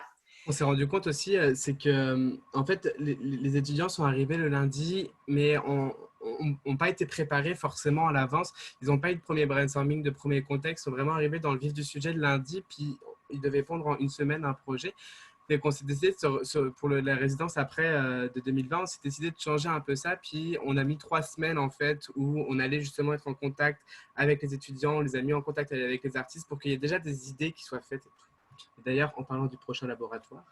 S1: On s'est rendu compte aussi, c'est que en fait, les étudiants sont arrivés le lundi, mais n'ont pas été préparés forcément à l'avance. Ils n'ont pas eu de premier brainstorming, de premier contexte. Ils sont vraiment arrivés dans le vif du sujet le lundi, puis ils devaient pondre en une semaine un projet. Et qu'on s'est décidé, pour la résidence après de 2020, on s'est décidé de changer un peu ça. Puis on a mis 3 semaines en fait où on allait justement être en contact avec les étudiants, on les a mis en contact avec les artistes pour qu'il y ait déjà des idées qui soient faites et tout. D'ailleurs, en parlant du prochain laboratoire.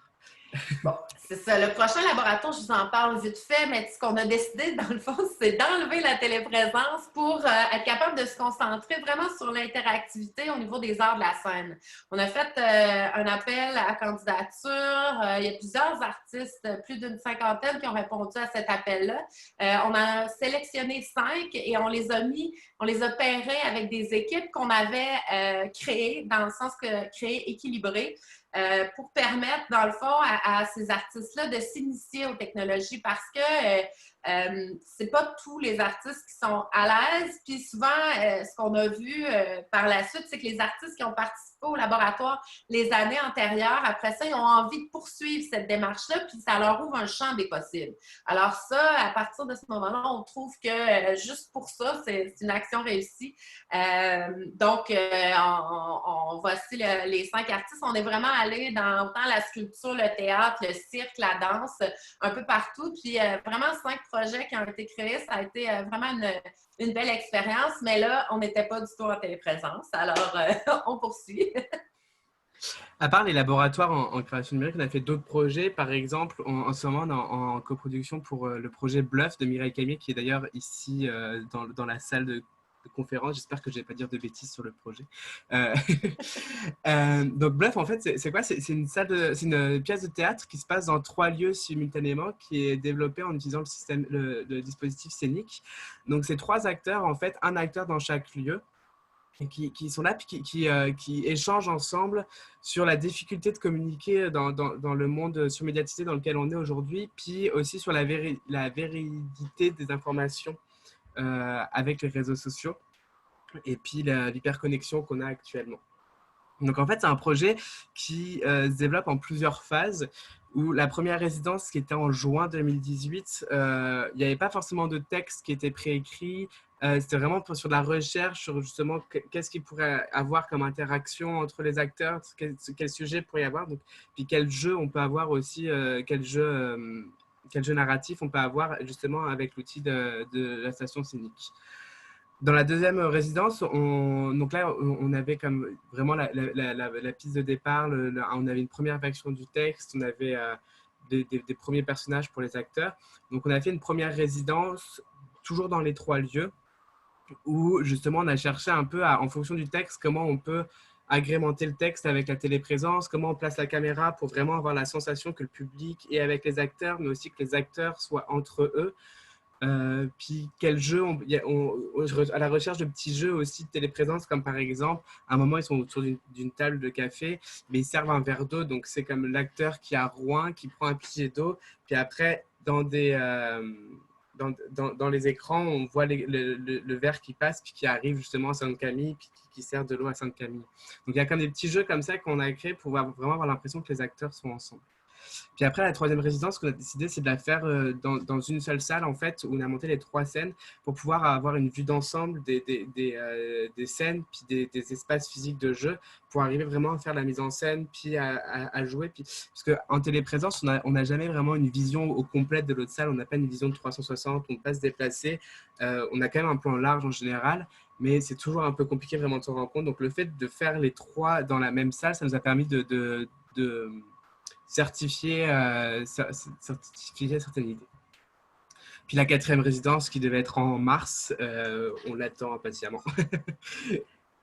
S2: Bon, c'est ça. Le prochain laboratoire, je vous en parle vite fait, mais ce qu'on a décidé, dans le fond, c'est d'enlever la téléprésence pour être capable de se concentrer vraiment sur l'interactivité au niveau des arts de la scène. On a fait un appel à candidature. Il y a plusieurs artistes, plus d'une 50aine qui ont répondu à cet appel-là. On a sélectionné 5 et on les a pairés avec des équipes qu'on avait créées, dans le sens que créées équilibrées. Pour permettre, dans le fond, à ces artistes-là de s'initier aux technologies parce que c'est pas tous les artistes qui sont à l'aise. Puis souvent, ce qu'on a vu par la suite, c'est que les artistes qui ont participé au laboratoire les années antérieures, après ça, ils ont envie de poursuivre cette démarche-là, puis ça leur ouvre un champ des possibles. Alors ça, à partir de ce moment-là, on trouve que juste pour ça, c'est une action réussie. Donc, voici les 5 artistes. On est vraiment allé dans autant la sculpture, le théâtre, le cirque, la danse, un peu partout. Puis vraiment 5 projets qui ont été créés. Ça a été vraiment une belle expérience, mais là, on n'était pas du tout en téléprésence. Alors, on poursuit.
S1: À part les laboratoires en création numérique, on a fait d'autres projets. Par exemple, en ce moment, en coproduction pour le projet Bluff de Mireille Camier, qui est d'ailleurs ici dans la salle de conférence. J'espère que je ne vais pas dire de bêtises sur le projet. Donc, Bluff, en fait, c'est quoi? C'est une pièce de théâtre qui se passe dans 3 lieux simultanément, qui est développée en utilisant le dispositif scénique. Donc, c'est 3 acteurs, en fait, un acteur dans chaque lieu, et qui sont là, puis qui échangent ensemble sur la difficulté de communiquer dans le monde surmédiatisé dans lequel on est aujourd'hui, puis aussi sur la véridité des informations avec les réseaux sociaux et puis l'hyperconnexion qu'on a actuellement. Donc en fait, c'est un projet qui se développe en plusieurs phases, où la première résidence qui était en juin 2018, il n'y avait pas forcément de texte qui était préécrit. C'était vraiment sur de la recherche sur justement qu'est-ce qu'il pourrait avoir comme interaction entre les acteurs, quel sujet pourrait y avoir, donc, puis quel jeu on peut avoir aussi, quel jeu narratif on peut avoir justement avec l'outil de la station scénique. Dans la deuxième résidence, donc là, on avait comme vraiment la piste de départ, on avait une première version du texte, on avait des premiers personnages pour les acteurs. Donc on a fait une première résidence, toujours dans les 3 lieux, où justement on a cherché un peu, en fonction du texte, comment on peut agrémenter le texte avec la téléprésence, comment on place la caméra pour vraiment avoir la sensation que le public est avec les acteurs, mais aussi que les acteurs soient entre eux. Puis quel jeu, à la recherche de petits jeux aussi de téléprésence, comme par exemple, à un moment ils sont autour d'une table de café, mais ils servent un verre d'eau, donc c'est comme l'acteur qui a Rouen, qui prend un pilier d'eau, puis après dans les écrans, on voit le verre qui passe, puis qui arrive justement à Sainte-Camille, puis qui sert de l'eau à Sainte-Camille. Donc il y a comme des petits jeux comme ça qu'on a créés pour vraiment avoir l'impression que les acteurs sont ensemble. Puis après, la troisième résidence, ce qu'on a décidé, c'est de la faire dans une seule salle, en fait, où on a monté les 3 scènes pour pouvoir avoir une vue d'ensemble des scènes, puis des espaces physiques de jeu, pour arriver vraiment à faire la mise en scène, puis à jouer. Puis, parce qu'en téléprésence, on n'a jamais vraiment une vision au complète de l'autre salle, on n'a pas une vision de 360, on ne peut pas se déplacer. On a quand même un plan large en général, mais c'est toujours un peu compliqué vraiment de se rendre compte. Donc le fait de faire les 3 dans la même salle, ça nous a permis de certifier certaines idées. Puis la 4e résidence qui devait être en mars, on l'attend impatiemment.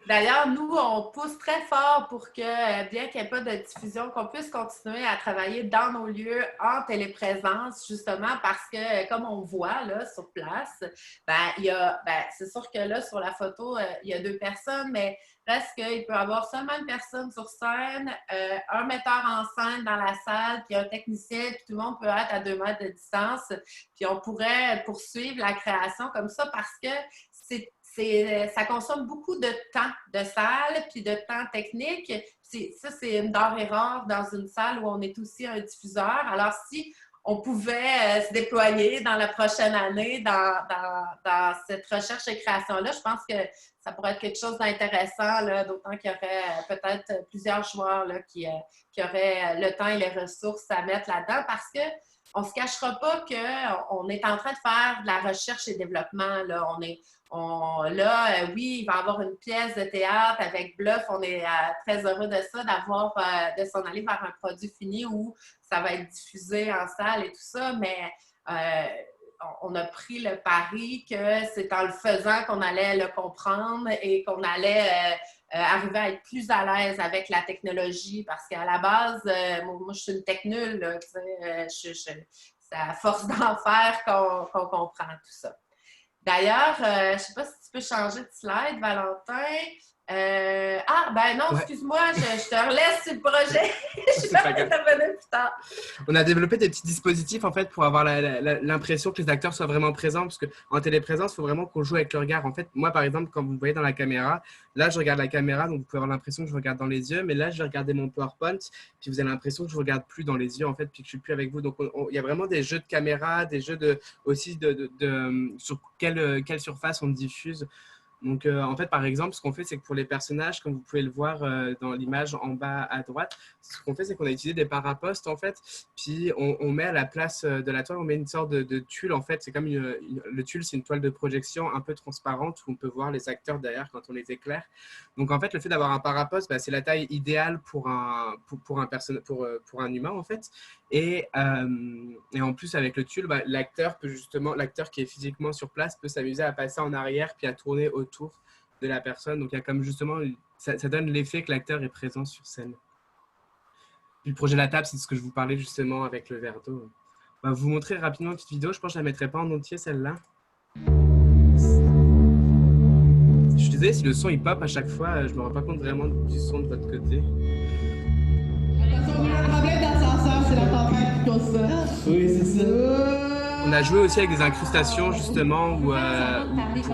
S2: D'ailleurs, nous, on pousse très fort pour que, bien qu'il n'y ait pas de diffusion, qu'on puisse continuer à travailler dans nos lieux en téléprésence, justement parce que, comme on voit là, sur place, c'est sûr que là, sur la photo, il y a 2 personnes, mais reste qu'il peut y avoir seulement une personne sur scène, un metteur en scène dans la salle, puis un technicien, puis tout le monde peut être à 2 mètres de distance, puis on pourrait poursuivre la création comme ça parce que ça consomme beaucoup de temps de salle puis de temps technique. Ça, c'est une denrée rare dans une salle où on est aussi un diffuseur. Alors, si on pouvait se déployer dans la prochaine année dans cette recherche et création-là, je pense que ça pourrait être quelque chose d'intéressant, d'autant qu'il y aurait peut-être plusieurs joueurs là, qui auraient le temps et les ressources à mettre là-dedans parce que on ne se cachera pas qu'on est en train de faire de la recherche et développement. Là. Oui, il va y avoir une pièce de théâtre avec Bluff. On est très heureux de ça, de s'en aller vers un produit fini où ça va être diffusé en salle et tout ça, mais on a pris le pari que c'est en le faisant qu'on allait le comprendre et qu'on allait arriver à être plus à l'aise avec la technologie parce qu'à la base, moi, je suis une tech nulle. Là, c'est à force d'en faire qu'on comprend tout ça. D'ailleurs, je ne sais pas si tu peux changer de slide, Valentin. Non, excuse-moi, je te relaisse sur le projet. Je vais intervenir plus tard.
S1: On a développé des petits dispositifs en fait pour avoir l'impression que les acteurs soient vraiment présents parce qu'en téléprésence, il faut vraiment qu'on joue avec le regard. En fait, moi par exemple, quand vous me voyez dans la caméra, là je regarde la caméra, donc vous pouvez avoir l'impression que je regarde dans les yeux, mais là je vais regarder mon PowerPoint, puis vous avez l'impression que je ne regarde plus dans les yeux en fait, puis que je ne suis plus avec vous. Donc il y a vraiment des jeux de caméra, des jeux aussi sur quelle surface on diffuse. Donc, en fait, par exemple, ce qu'on fait, c'est que pour les personnages, comme vous pouvez le voir dans l'image en bas à droite, ce qu'on fait, c'est qu'on a utilisé des parapostes, en fait, puis on met à la place de la toile, on met une sorte de tuile, en fait. C'est comme le tuile, c'est une toile de projection un peu transparente où on peut voir les acteurs derrière quand on les éclaire. Donc, en fait, le fait d'avoir un paraposte, c'est la taille idéale pour un humain, en fait. Et en plus, avec le tuile, l'acteur qui est physiquement sur place peut s'amuser à passer en arrière puis à tourner autour de la personne. Donc, il y a comme justement, ça donne l'effet que l'acteur est présent sur scène. Puis le projet de la table, c'est ce que je vous parlais justement avec le verre d'eau. On va vous montrer rapidement une petite vidéo. Je pense que je ne la mettrai pas en entier, celle-là. Je suis désolé si le son il pop à chaque fois. Je ne me rends pas compte vraiment du son de votre côté.
S12: C'est la tempête comme ça. Oui, c'est ça.
S1: On a joué aussi avec des incrustations justement pour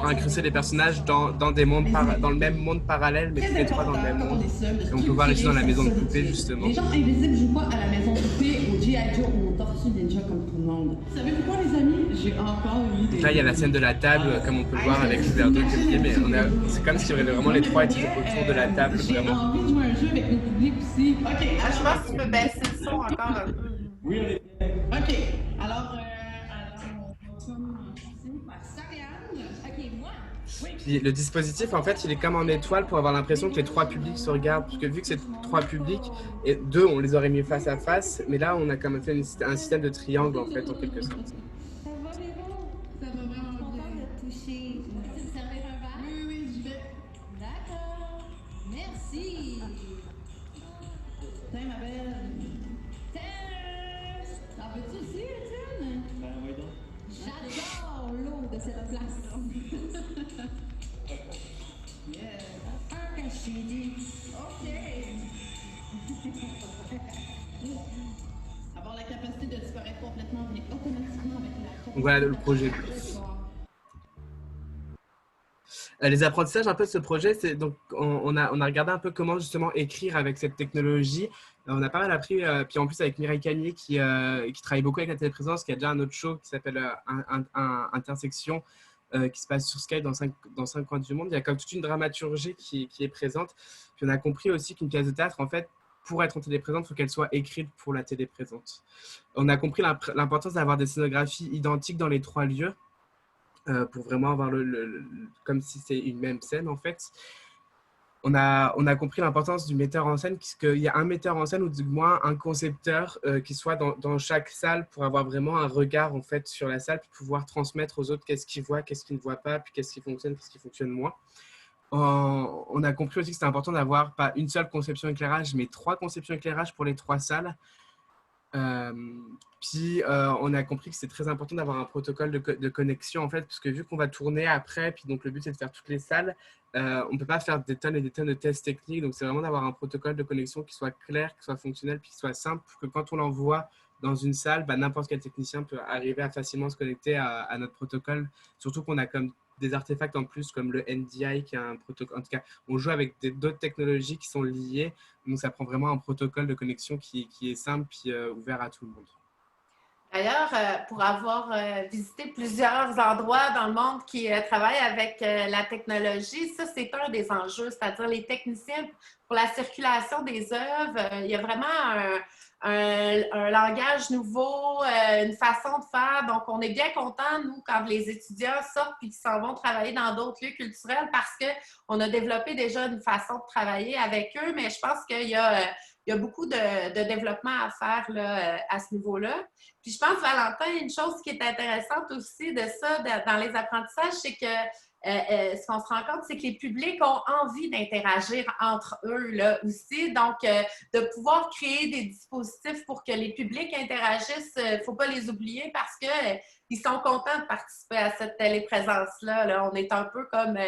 S1: incruster les personnages dans le même monde parallèle, mais tous les trois dans le même monde. Et on peut voir ici dans la maison de poupée justement.
S12: Les gens invisibles jouent pas à la maison de poupée, au G.I. Joe ou au Tortue Ninja comme tout le monde. Vous savez pourquoi les amis? J'ai encore eu des...
S1: Donc là il y a la scène de la table comme on peut le voir avec le verre d'eau que mais c'est comme si vraiment les trois étaient autour de la table vraiment.
S12: J'ai envie de jouer un jeu avec mon public aussi.
S2: OK, je pense que tu peux baisser le son encore un peu.
S12: Oui, OK, alors...
S1: Puis le dispositif, en fait, il est comme en étoile pour avoir l'impression que les trois publics se regardent. Parce que vu que c'est trois publics, et deux, on les aurait mis face à face, mais là, on a quand même fait un système de triangle, en fait, en quelque sorte.
S12: Ça va vraiment bien.
S13: Toucher. Tu veux servir un verre?
S12: Oui, oui, j'y vais.
S13: D'accord. Merci.
S12: Tiens, ma belle.
S13: T'en veux-tu aussi, Étienne?
S3: Ben oui donc.
S13: J'adore l'eau de cette place.
S12: Yeah.
S13: Un cachet.
S12: OK. Avoir la capacité de disparaître complètement vient automatiquement avec la...
S1: Donc voilà le projet. Les apprentissages un peu de ce projet, c'est donc on a regardé un peu comment justement écrire avec cette technologie. On a pas mal appris, puis en plus avec Mireille Cagnier qui travaille beaucoup avec la téléprésence, qui a déjà un autre show qui s'appelle Intersection, qui se passe sur Skype dans 5 coins du monde. Il y a comme toute une dramaturgie qui est présente. Puis on a compris aussi qu'une pièce de théâtre, en fait, pour être en téléprésente, il faut qu'elle soit écrite pour la téléprésente. On a compris l'importance d'avoir des scénographies identiques dans les 3 lieux, pour vraiment avoir comme si c'était une même scène, en fait. On a compris l'importance du metteur en scène, puisqu'il y a un metteur en scène ou du moins un concepteur qui soit dans chaque salle pour avoir vraiment un regard en fait, sur la salle, puis pouvoir transmettre aux autres qu'est-ce qu'ils voient, qu'est-ce qu'ils ne voient pas, puis qu'est-ce qui fonctionne moins. on a compris aussi que c'était important d'avoir pas une seule conception éclairage, mais 3 conceptions éclairage pour les 3 salles. Puis on a compris que c'est très important d'avoir un protocole de connexion en fait, parce que vu qu'on va tourner après, puis donc le but c'est de faire toutes les salles, on ne peut pas faire des tonnes et des tonnes de tests techniques, donc c'est vraiment d'avoir un protocole de connexion qui soit clair, qui soit fonctionnel, puis qui soit simple, pour que quand on l'envoie dans une salle, n'importe quel technicien peut arriver à facilement se connecter à notre protocole, surtout qu'on a comme des artefacts en plus comme le NDI qui a un protocole, en tout cas on joue avec d'autres technologies qui sont liées, donc ça prend vraiment un protocole de connexion qui est simple puis ouvert à tout le monde.
S2: D'ailleurs, pour avoir visité plusieurs endroits dans le monde qui travaillent avec la technologie, ça, c'est un des enjeux, c'est-à-dire les techniciens pour la circulation des œuvres. Il y a vraiment un langage nouveau, une façon de faire. Donc, on est bien contents, nous, quand les étudiants sortent et qu'ils s'en vont travailler dans d'autres lieux culturels parce qu'on a développé déjà une façon de travailler avec eux, mais je pense qu'il y a beaucoup de développement à faire là, à ce niveau-là. Puis je pense, Valentin, une chose qui est intéressante aussi de ça, dans les apprentissages, c'est que ce qu'on se rend compte, c'est que les publics ont envie d'interagir entre eux là aussi. Donc, de pouvoir créer des dispositifs pour que les publics interagissent, il ne faut pas les oublier parce qu'ils sont contents de participer à cette téléprésence-là. Là. On est un peu comme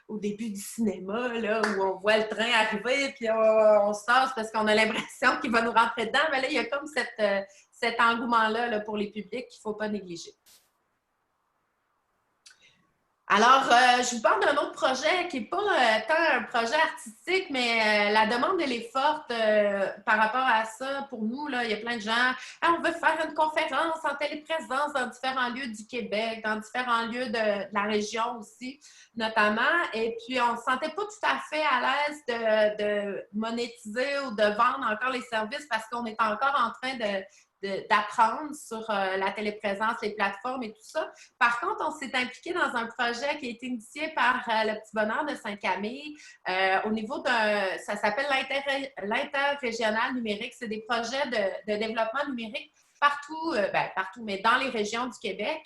S2: au début du cinéma, là, où on voit le train arriver puis on sort parce qu'on a l'impression qu'il va nous rentrer dedans. Mais là, il y a comme cet engouement-là là, pour les publics qu'il ne faut pas négliger. Alors, je vous parle d'un autre projet qui n'est pas tant un projet artistique, mais la demande, elle est forte par rapport à ça. Pour nous, là, il y a plein de gens, on veut faire une conférence en téléprésence dans différents lieux du Québec, dans différents lieux de la région aussi, notamment. Et puis, on ne se sentait pas tout à fait à l'aise de monétiser ou de vendre encore les services parce qu'on est encore en train d'apprendre sur la téléprésence, les plateformes et tout ça. Par contre, on s'est impliqué dans un projet qui a été initié par le Petit Bonheur de Sainte-Camille au niveau ça s'appelle l'interrégional numérique. C'est des projets de développement numérique partout, mais dans les régions du Québec.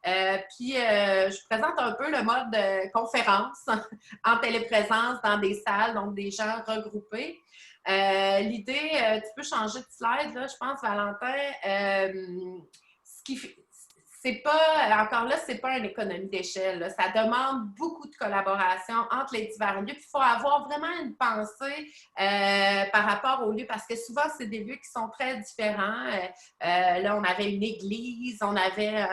S2: Puis, je vous présente un peu le mode de conférence en téléprésence dans des salles, donc des gens regroupés. L'idée, tu peux changer de slide, là, je pense, Valentin. C'est pas, encore là, c'est pas une économie d'échelle. Là. Ça demande beaucoup de collaboration entre les divers lieux. Puis il faut avoir vraiment une pensée par rapport aux lieux, parce que souvent, c'est des lieux qui sont très différents. Là, on avait une église, on avait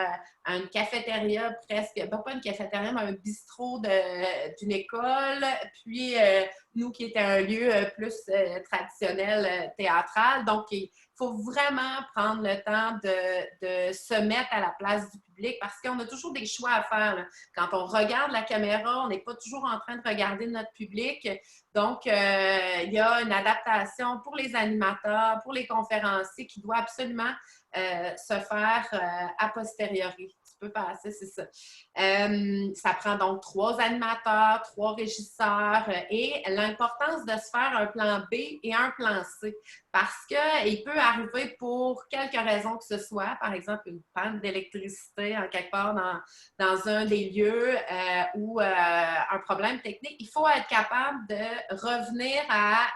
S2: une cafétéria presque, pas une cafétéria, mais un bistrot d'une école. Puis, nous qui était un lieu plus traditionnel, théâtral. Donc, il faut vraiment prendre le temps de se mettre à la place du public parce qu'on a toujours des choix à faire. Là. Quand on regarde la caméra, on n'est pas toujours en train de regarder notre public. Donc, il y a une adaptation pour les animateurs, pour les conférenciers qui doit absolument se faire a posteriori. Tu peux passer, c'est ça. Ça prend donc 3 animateurs, 3 régisseurs et l'importance de se faire un plan B et un plan C parce qu'il peut arriver pour quelque raison que ce soit, par exemple une panne d'électricité en quelque part dans un des lieux ou un problème technique. Il faut être capable de revenir à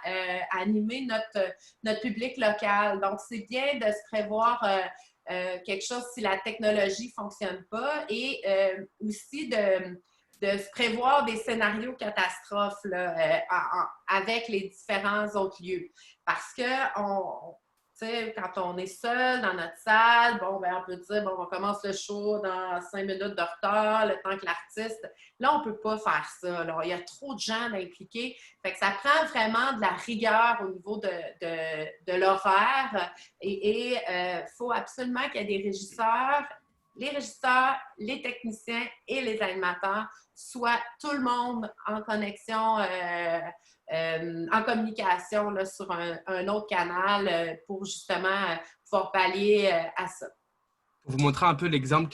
S2: animer notre public local. Donc, c'est bien de se prévoir quelque chose si la technologie ne fonctionne pas et aussi de se prévoir des scénarios catastrophes là, avec les différents autres lieux. Parce que quand on est seul dans notre salle, on peut dire, on commence le show dans 5 minutes de retard, le temps que l'artiste... Là, on ne peut pas faire ça. Là. Il y a trop de gens impliqués. Fait que ça prend vraiment de la rigueur au niveau de l'horaire. Et faut absolument qu'il y ait des régisseurs, les techniciens et les animateurs soient tout le monde en connexion, en communication là, sur un autre canal pour justement pouvoir pallier à ça.
S1: Pour vous montrer un peu l'exemple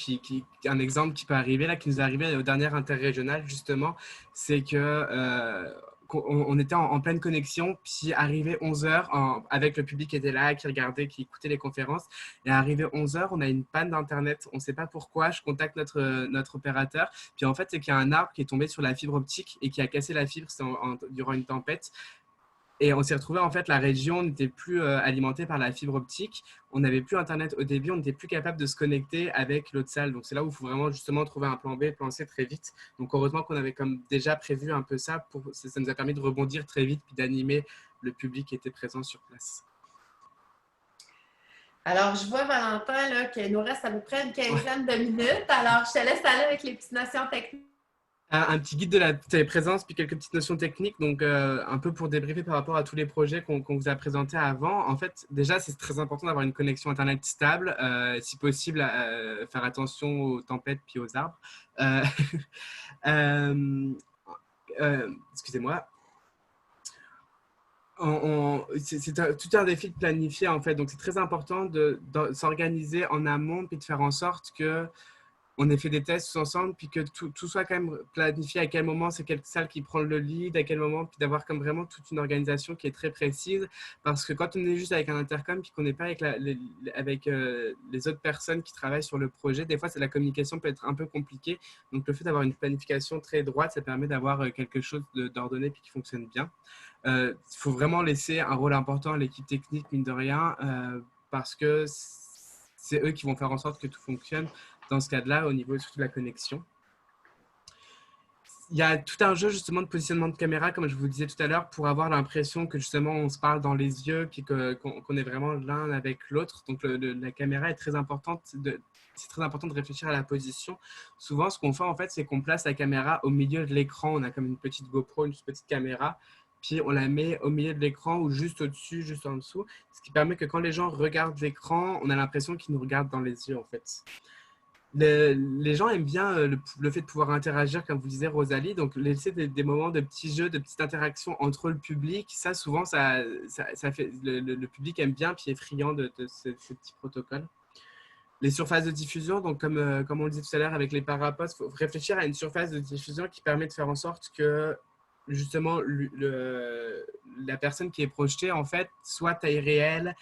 S1: un exemple qui peut arriver, là, qui nous est arrivé au dernier interrégional, justement, c'est que on était en pleine connexion, puis arrivé 11h, avec le public qui était là, qui regardait, qui écoutait les conférences, et arrivé 11h, on a une panne d'Internet. On ne sait pas pourquoi, je contacte notre opérateur, puis en fait, c'est qu'il y a un arbre qui est tombé sur la fibre optique et qui a cassé la fibre durant une tempête. Et on s'est retrouvé, en fait, la région n'était plus alimentée par la fibre optique. On n'avait plus Internet au début, on n'était plus capable de se connecter avec l'autre salle. Donc, c'est là où il faut vraiment justement trouver un plan B, plan C très vite. Donc, heureusement qu'on avait comme déjà prévu un peu ça. Ça nous a permis de rebondir très vite puis d'animer le public qui était présent sur place.
S2: Alors, je vois, Valentin, là, qu'il nous reste à peu près une quinzaine de minutes. Alors, je te laisse aller avec les petites notions techniques.
S1: Un petit guide de la téléprésence, puis quelques petites notions techniques, donc un peu pour débriefer par rapport à tous les projets qu'on vous a présentés avant. En fait, déjà, c'est très important d'avoir une connexion Internet stable, si possible, faire attention aux tempêtes puis aux arbres. Excusez-moi. C'est tout un défi de planifier, en fait, donc c'est très important de s'organiser en amont puis de faire en sorte que on ait fait des tests tous ensemble, puis que tout soit quand même planifié à quel moment c'est quelle salle qui prend le lead, à quel moment, puis d'avoir comme vraiment toute une organisation qui est très précise. Parce que quand on est juste avec un intercom, puis qu'on n'est pas avec, les autres personnes qui travaillent sur le projet, des fois, la communication peut être un peu compliquée. Donc, le fait d'avoir une planification très droite, ça permet d'avoir quelque chose d'ordonné puis qui fonctionne bien. Il faut vraiment laisser un rôle important à l'équipe technique, mine de rien, parce que c'est eux qui vont faire en sorte que tout fonctionne. Dans ce cas-là, au niveau surtout de la connexion. Il y a tout un jeu justement de positionnement de caméra, comme je vous le disais tout à l'heure, pour avoir l'impression que justement on se parle dans les yeux puis qu'on est vraiment l'un avec l'autre. Donc la caméra est très importante. C'est très important de réfléchir à la position. Souvent, ce qu'on fait en fait, c'est qu'on place la caméra au milieu de l'écran. On a comme une petite GoPro, une petite caméra. Puis on la met au milieu de l'écran ou juste au-dessus, juste en dessous. Ce qui permet que quand les gens regardent l'écran, on a l'impression qu'ils nous regardent dans les yeux en fait. Les gens aiment bien le fait de pouvoir interagir, comme vous disiez Rosalie, donc laisser des moments de petits jeux, de petites interactions entre le public, ça souvent ça fait, le public aime bien puis est friand de ces petits protocoles. Les surfaces de diffusion, donc comme on le disait tout à l'heure avec les parapostes, il faut réfléchir à une surface de diffusion qui permet de faire en sorte que justement la personne qui est projetée en fait soit taille réelle,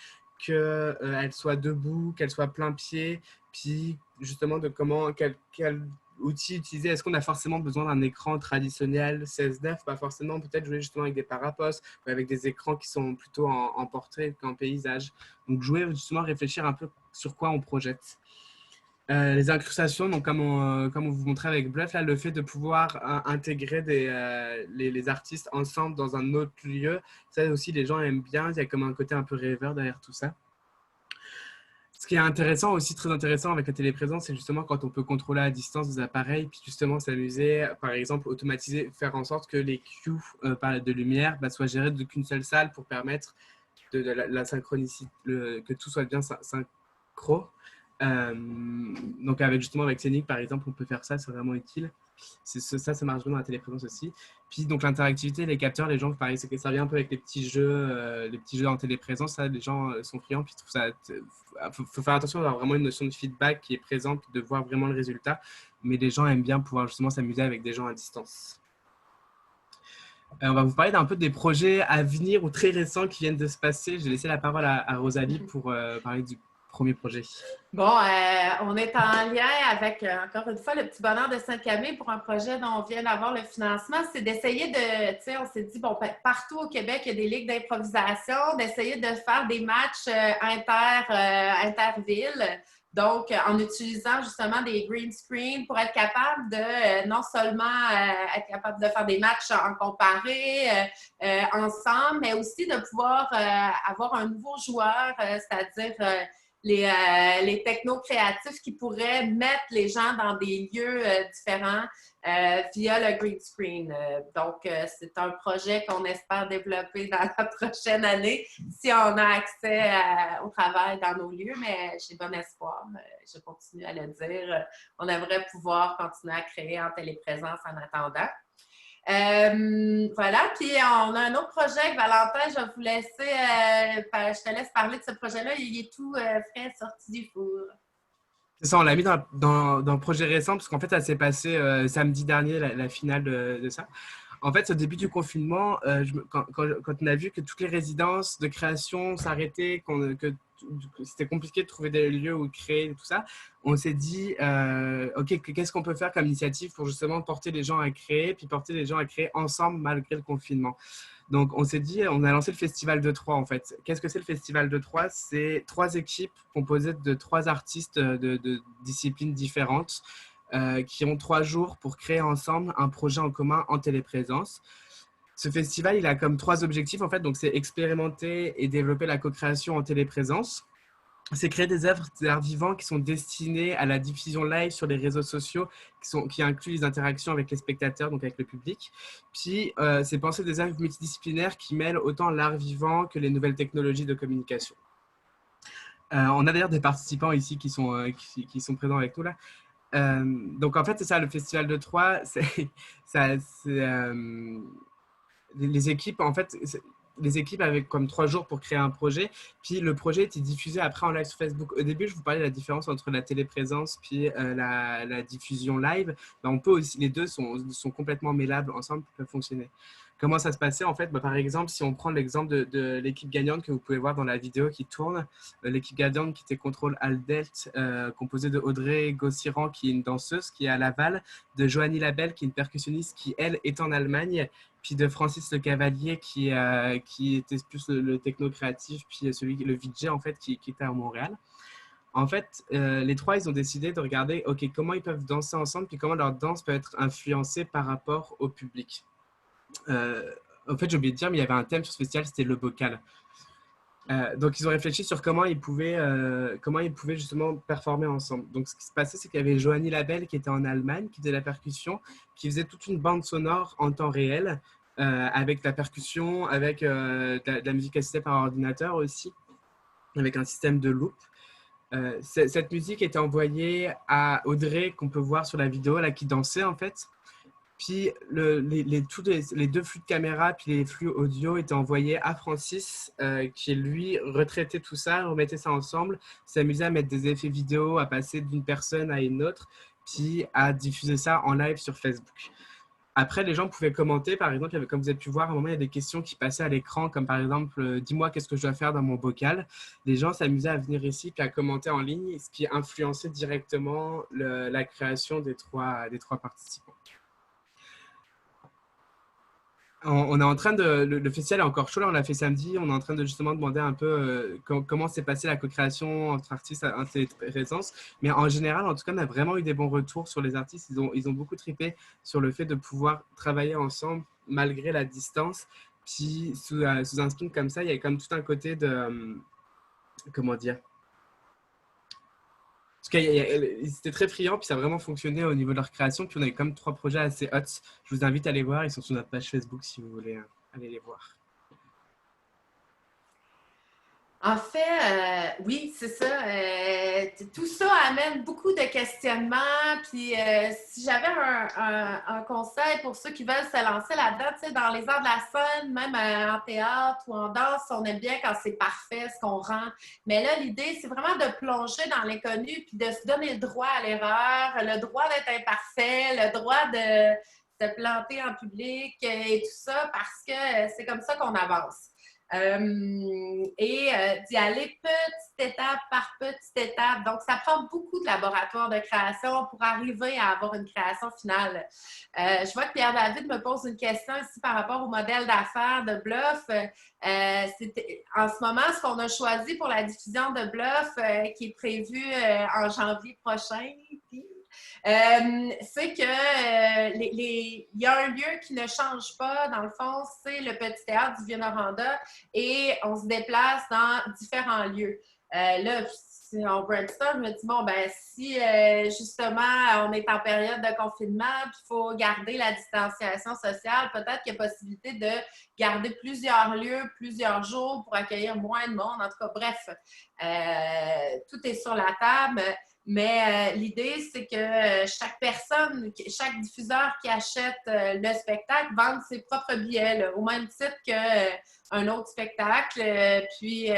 S1: qu'elle soit debout, qu'elle soit plein pied, puis justement de quel outil utiliser. Est-ce qu'on a forcément besoin d'un écran traditionnel 16:9? Pas forcément, peut-être jouer justement avec des parapostes ou avec des écrans qui sont plutôt en portrait qu'en paysage. Donc jouer justement, réfléchir un peu sur quoi on projette. Les incrustations, donc comme on vous montrait avec Bluff, là, le fait de pouvoir intégrer les artistes ensemble dans un autre lieu, ça aussi les gens aiment bien, il y a comme un côté un peu rêveur derrière tout ça. Ce qui est intéressant aussi, très intéressant avec la téléprésence, c'est justement quand on peut contrôler à distance des appareils, puis justement s'amuser, par exemple, automatiser, faire en sorte que les cues de lumière soient gérés qu'une seule salle pour permettre de la synchronicité, que tout soit bien synchro. Donc justement avec Scenic par exemple on peut faire ça, c'est vraiment utile. Ça marche bien dans la téléprésence aussi. Puis donc l'interactivité, les capteurs, les gens pareil, ça vient un peu avec les petits jeux en téléprésence, ça les gens sont friands puis trouvent ça. Faut faire attention d'avoir vraiment une notion de feedback qui est présente, de voir vraiment le résultat, mais les gens aiment bien pouvoir justement s'amuser avec des gens à distance. On va vous parler d'un peu des projets à venir ou très récents qui viennent de se passer. J'ai laissé la parole à Rosalie pour parler du premier projet.
S2: Bon, on est en lien avec, encore une fois, le petit bonheur de Saint-Camille pour un projet dont on vient d'avoir le financement. C'est d'essayer de, tu sais, on s'est dit, bon, partout au Québec, il y a des ligues d'improvisation, d'essayer de faire des matchs intervilles. Donc, en utilisant justement des green screens pour être capable de non seulement être capable de faire des matchs en comparé ensemble, mais aussi de pouvoir avoir un nouveau joueur, c'est-à-dire les techno-créatifs qui pourraient mettre les gens dans des lieux différents via le green screen. Donc, c'est un projet qu'on espère développer dans la prochaine année si on a accès au travail dans nos lieux, mais j'ai bon espoir. Je continue à le dire. On aimerait pouvoir continuer à créer en téléprésence en attendant. Voilà, puis on a un autre projet, Valentin, je vais vous laisser, je te laisse parler de ce projet-là, il est tout frais sorti du four.
S1: C'est ça, on l'a mis dans le projet récent, parce qu'en fait, ça s'est passé samedi dernier, la finale de ça. En fait, au début du confinement, quand on a vu que toutes les résidences de création s'arrêtaient, que c'était compliqué de trouver des lieux où créer tout ça, on s'est dit, OK, qu'est-ce qu'on peut faire comme initiative pour justement porter les gens à créer, puis porter les gens à créer ensemble malgré le confinement. Donc, on s'est dit, on a lancé le Festival de Troyes, en fait. Qu'est-ce que c'est le Festival de Troyes? C'est 3 équipes composées de 3 artistes de disciplines différentes qui ont 3 jours pour créer ensemble un projet en commun en téléprésence. Ce festival, il a comme 3 objectifs, en fait. Donc, c'est expérimenter et développer la co-création en téléprésence. C'est créer des œuvres d'art vivant qui sont destinées à la diffusion live sur les réseaux sociaux, qui incluent les interactions avec les spectateurs, donc avec le public. Puis, c'est penser des œuvres multidisciplinaires qui mêlent autant l'art vivant que les nouvelles technologies de communication. On a d'ailleurs des participants ici qui sont présents avec nous là. Donc, en fait, c'est ça, le Festival de Troyes. Les équipes, en fait, les équipes avaient comme 3 jours pour créer un projet, puis le projet était diffusé après en live sur Facebook. Au début, je vous parlais de la différence entre la téléprésence puis la diffusion live. Ben, on peut aussi, les deux sont complètement mêlables ensemble, peuvent fonctionner. Comment ça se passait en fait? Par exemple, si on prend l'exemple de l'équipe gagnante que vous pouvez voir dans la vidéo qui tourne, l'équipe gagnante qui était Contrôle Alt-Delt, composée de Audrey Gossiran qui est une danseuse qui est à Laval, de Joanie Labelle qui est une percussionniste qui elle est en Allemagne, puis de Francis Le Cavalier qui était plus le techno-créatif, puis le VJ en fait qui était à Montréal. En fait, les 3, ils ont décidé de regarder comment ils peuvent danser ensemble, puis comment leur danse peut être influencée par rapport au public. En fait, j'ai oublié de dire, mais il y avait un thème sur ce festival, c'était le bocal. Donc, ils ont réfléchi sur comment ils pouvaient justement performer ensemble. Donc, ce qui se passait, c'est qu'il y avait Joanie Labelle qui était en Allemagne, qui faisait la percussion, qui faisait toute une bande sonore en temps réel, avec la percussion, avec de la musique assistée par ordinateur aussi, avec un système de loop. Cette musique était envoyée à Audrey, qu'on peut voir sur la vidéo, là, qui dansait en fait. Puis les 2 flux de caméra puis les flux audio étaient envoyés à Francis qui, lui, retraitait tout ça, remettait ça ensemble, s'amusait à mettre des effets vidéo, à passer d'une personne à une autre, puis à diffuser ça en live sur Facebook. Après, les gens pouvaient commenter, par exemple, comme vous avez pu voir, à un moment, il y a des questions qui passaient à l'écran, comme par exemple, dis-moi qu'est-ce que je dois faire dans mon bocal. Les gens s'amusaient à venir ici puis à commenter en ligne, ce qui influençait directement la création des trois participants. On est en train le festival est encore chaud, là, on l'a fait samedi, on est en train de justement demander un peu comment s'est passée la co-création entre artistes en téléprésence. Mais en général, en tout cas, on a vraiment eu des bons retours sur les artistes. Ils ont beaucoup trippé sur le fait de pouvoir travailler ensemble malgré la distance. Puis sous un spin comme ça, il y a comme tout un côté de... comment dire? C'était très friand, puis ça a vraiment fonctionné au niveau de leur création. Puis on avait comme 3 projets assez hot. Je vous invite à les voir. Ils sont sur notre page Facebook si vous voulez aller les voir.
S2: En fait, oui, c'est ça. Tout ça amène beaucoup de questionnements. Puis, si j'avais un conseil pour ceux qui veulent se lancer là-dedans, tu sais, dans les arts de la scène, même en théâtre ou en danse, on aime bien quand c'est parfait ce qu'on rend. Mais là, l'idée, c'est vraiment de plonger dans l'inconnu puis de se donner le droit à l'erreur, le droit d'être imparfait, le droit de se planter en public et tout ça parce que c'est comme ça qu'on avance. D'y aller petite étape par petite étape. Donc, ça prend beaucoup de laboratoires de création pour arriver à avoir une création finale. Je vois que Pierre-David me pose une question ici par rapport au modèle d'affaires de Bluff. En ce moment, ce qu'on a choisi pour la diffusion de Bluff, qui est prévu en janvier prochain, c'est que il y a un lieu qui ne change pas, dans le fond, c'est le Petit Théâtre du Vieux-Noranda et on se déplace dans différents lieux. Là, si on brainstorm, je me dis, bon, ben si justement on est en période de confinement puis il faut garder la distanciation sociale, peut-être qu'il y a possibilité de garder plusieurs lieux, plusieurs jours pour accueillir moins de monde. En tout cas, bref, tout est sur la table. Mais l'idée, c'est que chaque personne, chaque diffuseur qui achète le spectacle vende ses propres billets, là, au même titre qu'un autre spectacle. Puis,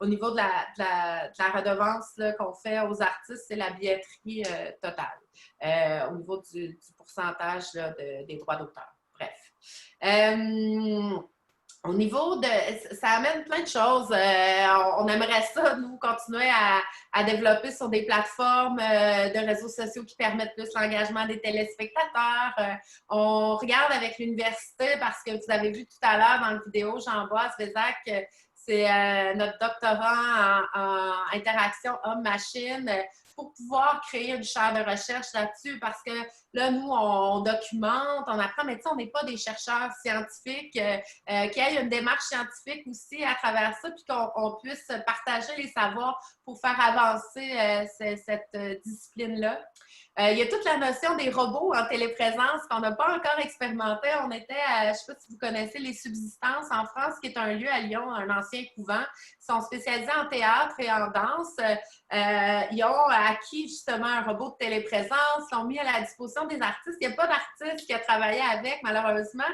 S2: au niveau de la redevance qu'on fait aux artistes, c'est la billetterie totale, au niveau du pourcentage là, des droits d'auteur. Bref. Au niveau de... Ça amène plein de choses. On aimerait ça, nous, continuer à développer sur des plateformes de réseaux sociaux qui permettent plus l'engagement des téléspectateurs. On regarde avec l'université parce que vous avez vu tout à l'heure dans la vidéo, Jean-Bois Vézac, c'est notre doctorant en interaction homme-machine pour pouvoir créer une chaire de recherche là-dessus parce que là, nous, on documente, on apprend, mais tu sais, on n'est pas des chercheurs scientifiques, qu'il y ait une démarche scientifique aussi à travers ça, puis qu'on puisse partager les savoirs pour faire avancer cette discipline-là. Il y a toute la notion des robots en téléprésence qu'on n'a pas encore expérimenté. On était je ne sais pas si vous connaissez les Subsistances en France, qui est un lieu à Lyon, un ancien couvent. Ils sont spécialisés en théâtre et en danse. Ils ont acquis justement un robot de téléprésence, l'ont mis à la disposition des artistes. Il n'y a pas d'artiste qui a travaillé avec, malheureusement,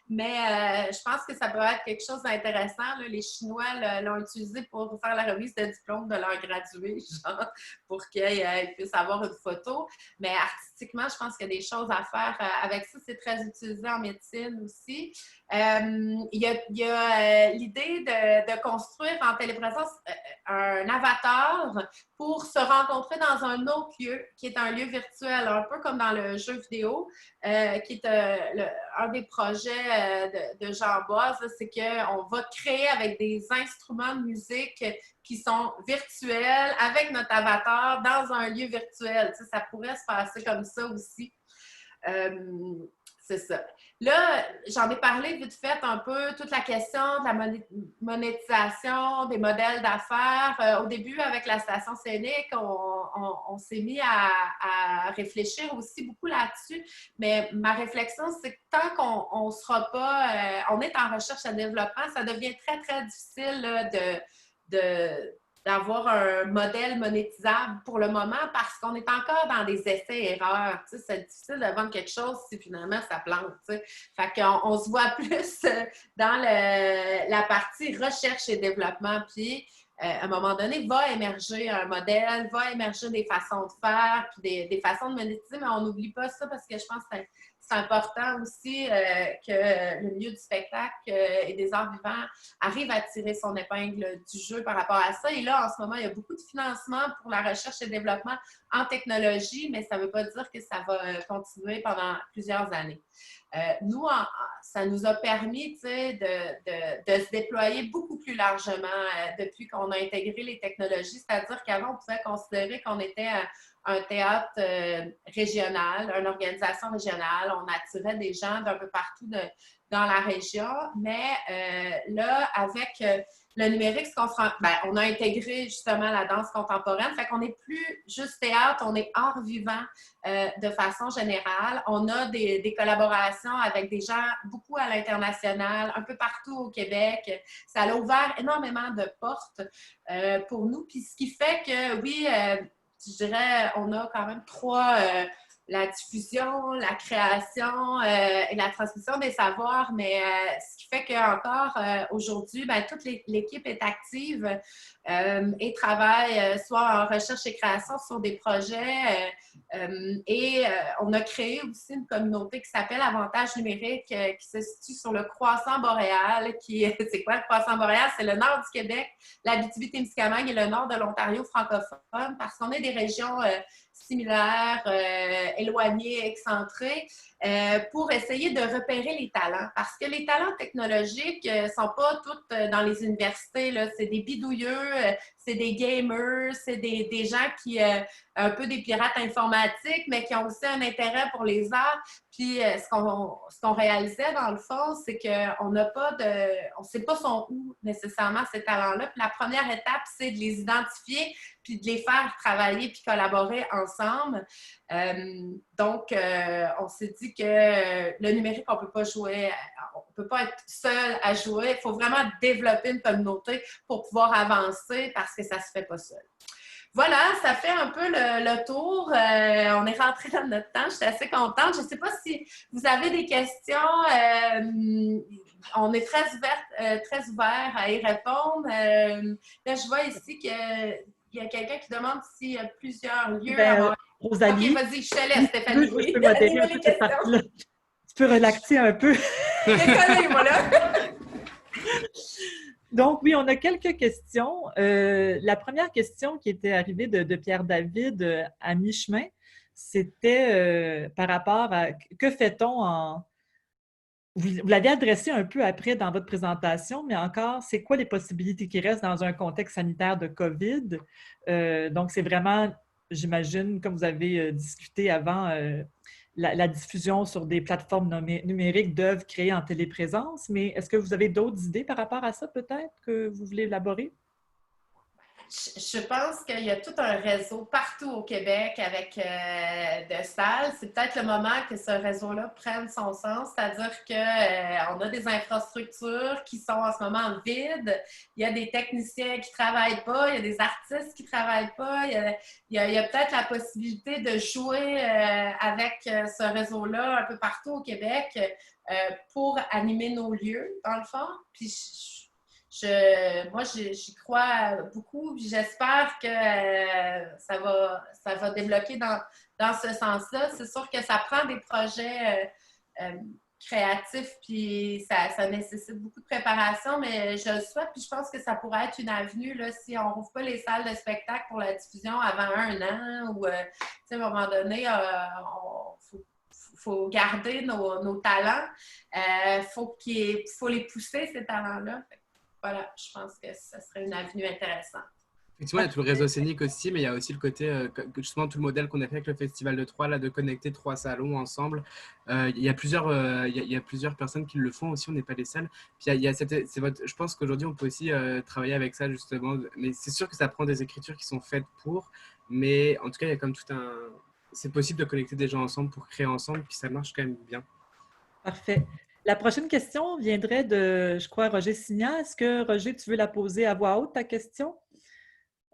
S2: mais je pense que ça peut être quelque chose d'intéressant. Les Chinois l'ont utilisé pour faire la remise de diplôme de leurs gradués, genre, pour qu'ils puissent avoir une photo. Mais artistiquement, je pense qu'il y a des choses à faire avec ça. C'est très utilisé en médecine aussi. Il y a l'idée de construire en téléprésence un avatar pour se rencontrer dans un autre lieu, qui est un lieu virtuel, un peu comme dans le jeu vidéo, qui est un des projets de Jean-Bois, c'est qu'on va créer avec des instruments de musique qui sont virtuels avec notre avatar dans un lieu virtuel. Tu sais, ça pourrait se passer comme ça aussi. C'est ça. Là, j'en ai parlé vite fait un peu, toute la question de la monétisation, des modèles d'affaires. Au début, avec la station scénique, on s'est mis à réfléchir aussi beaucoup là-dessus. Mais ma réflexion, c'est que tant qu'on ne sera pas... on est en recherche et développement, ça devient très, très difficile là, d'avoir un modèle monétisable pour le moment parce qu'on est encore dans des essais-erreurs. Tu sais, c'est difficile de vendre quelque chose si finalement ça plante. Tu sais. Fait qu'on se voit plus dans la partie recherche et développement. Puis, à un moment donné, va émerger un modèle, va émerger des façons de faire, puis des façons de monétiser, mais on n'oublie pas ça parce que je pense que c'est important aussi que le milieu du spectacle et des arts vivants arrive à tirer son épingle du jeu par rapport à ça. Et là, en ce moment, il y a beaucoup de financement pour la recherche et le développement en technologie, mais ça ne veut pas dire que ça va continuer pendant plusieurs années. Nous, ça nous a permis de se déployer beaucoup plus largement depuis qu'on a intégré les technologies. C'est-à-dire qu'avant, on pouvait considérer qu'on était un théâtre régional, une organisation régionale. On attirait des gens d'un peu partout dans la région. Mais là, avec le numérique, on a intégré justement la danse contemporaine. Fait qu'on n'est plus juste théâtre, on est art vivant de façon générale. On a des collaborations avec des gens beaucoup à l'international, un peu partout au Québec. Ça a ouvert énormément de portes pour nous. Puis ce qui fait que, oui, je dirais, on a quand même trois, la diffusion, la création et la transmission des savoirs, mais ce qui fait qu'encore aujourd'hui, toute l'équipe est active et travaille soit en recherche et création sur des projets et on a créé aussi une communauté qui s'appelle Avantage numérique qui se situe sur le croissant boréal. C'est quoi le croissant boréal? C'est le nord du Québec, l'Abitibi-Témiscamingue et le nord de l'Ontario francophone parce qu'on est des régions similaires, éloignées, excentrées, pour essayer de repérer les talents. Parce que les talents technologiques ne sont pas tous dans les universités, là. C'est des bidouilleux, c'est des gamers, c'est des gens qui, un peu des pirates informatiques, mais qui ont aussi un intérêt pour les arts. Puis ce qu'on réalisait dans le fond, c'est qu'on n'a pas on ne sait pas son où nécessairement ces talents-là. Puis la première étape, c'est de les identifier puis de les faire travailler puis collaborer ensemble. Donc, on s'est dit que le numérique, on ne peut pas jouer, on ne peut pas être seul à jouer. Il faut vraiment développer une communauté pour pouvoir avancer parce que ça ne se fait pas seul. Voilà, ça fait un peu le tour. On est rentré dans notre temps. Je suis assez contente. Je ne sais pas si vous avez des questions. On est très ouvert à y répondre. Là, je vois ici qu'il y a quelqu'un qui demande s'il y a plusieurs lieux.
S14: Rosalie.
S2: OK, vas-y, je te laisse, Stéphanie.
S14: Je peux modérer un peu cette partie-là. Tu peux relaxer un peu.
S2: Décollé, moi, là!
S14: Donc, oui, on a quelques questions. La première question qui était arrivée de Pierre David à mi-chemin, c'était par rapport à que fait-on en... Vous l'avez adressé un peu après dans votre présentation, mais encore, c'est quoi les possibilités qui restent dans un contexte sanitaire de COVID? Donc, c'est vraiment, j'imagine, comme vous avez discuté avant, la diffusion sur des plateformes numériques d'œuvres créées en téléprésence, mais est-ce que vous avez d'autres idées par rapport à ça, peut-être, que vous voulez élaborer?
S2: Je pense qu'il y a tout un réseau partout au Québec avec de salles. C'est peut-être le moment que ce réseau-là prenne son sens, c'est-à-dire qu'on a des infrastructures qui sont en ce moment vides. Il y a des techniciens qui ne travaillent pas, il y a des artistes qui ne travaillent pas. Il y a peut-être la possibilité de jouer avec ce réseau-là un peu partout au Québec pour animer nos lieux, dans le fond. Puis moi, j'y crois beaucoup, puis j'espère que ça va débloquer dans ce sens-là. C'est sûr que ça prend des projets créatifs, puis ça nécessite beaucoup de préparation, mais je le souhaite, puis je pense que ça pourrait être une avenue, là, si on rouvre pas les salles de spectacle pour la diffusion avant 1 an, ou, à un moment donné, faut garder nos talents. Faut les pousser, ces talents-là. Voilà, je pense que ça serait une avenue intéressante.
S1: Effectivement, il y a tout le réseau scénique aussi, mais il y a aussi le côté, justement, tout le modèle qu'on a fait avec le Festival de Troyes, là, de connecter 3 salons ensemble. Il y a plusieurs personnes qui le font aussi, on n'est pas les seuls. Puis je pense qu'aujourd'hui, on peut aussi travailler avec ça, justement. Mais c'est sûr que ça prend des écritures qui sont faites pour, mais en tout cas, il y a comme tout un... C'est possible de connecter des gens ensemble pour créer ensemble, puis ça marche quand même bien.
S14: Parfait. La prochaine question viendrait de, je crois, Roger Signan. Est-ce que, Roger, tu veux la poser à voix haute, ta question?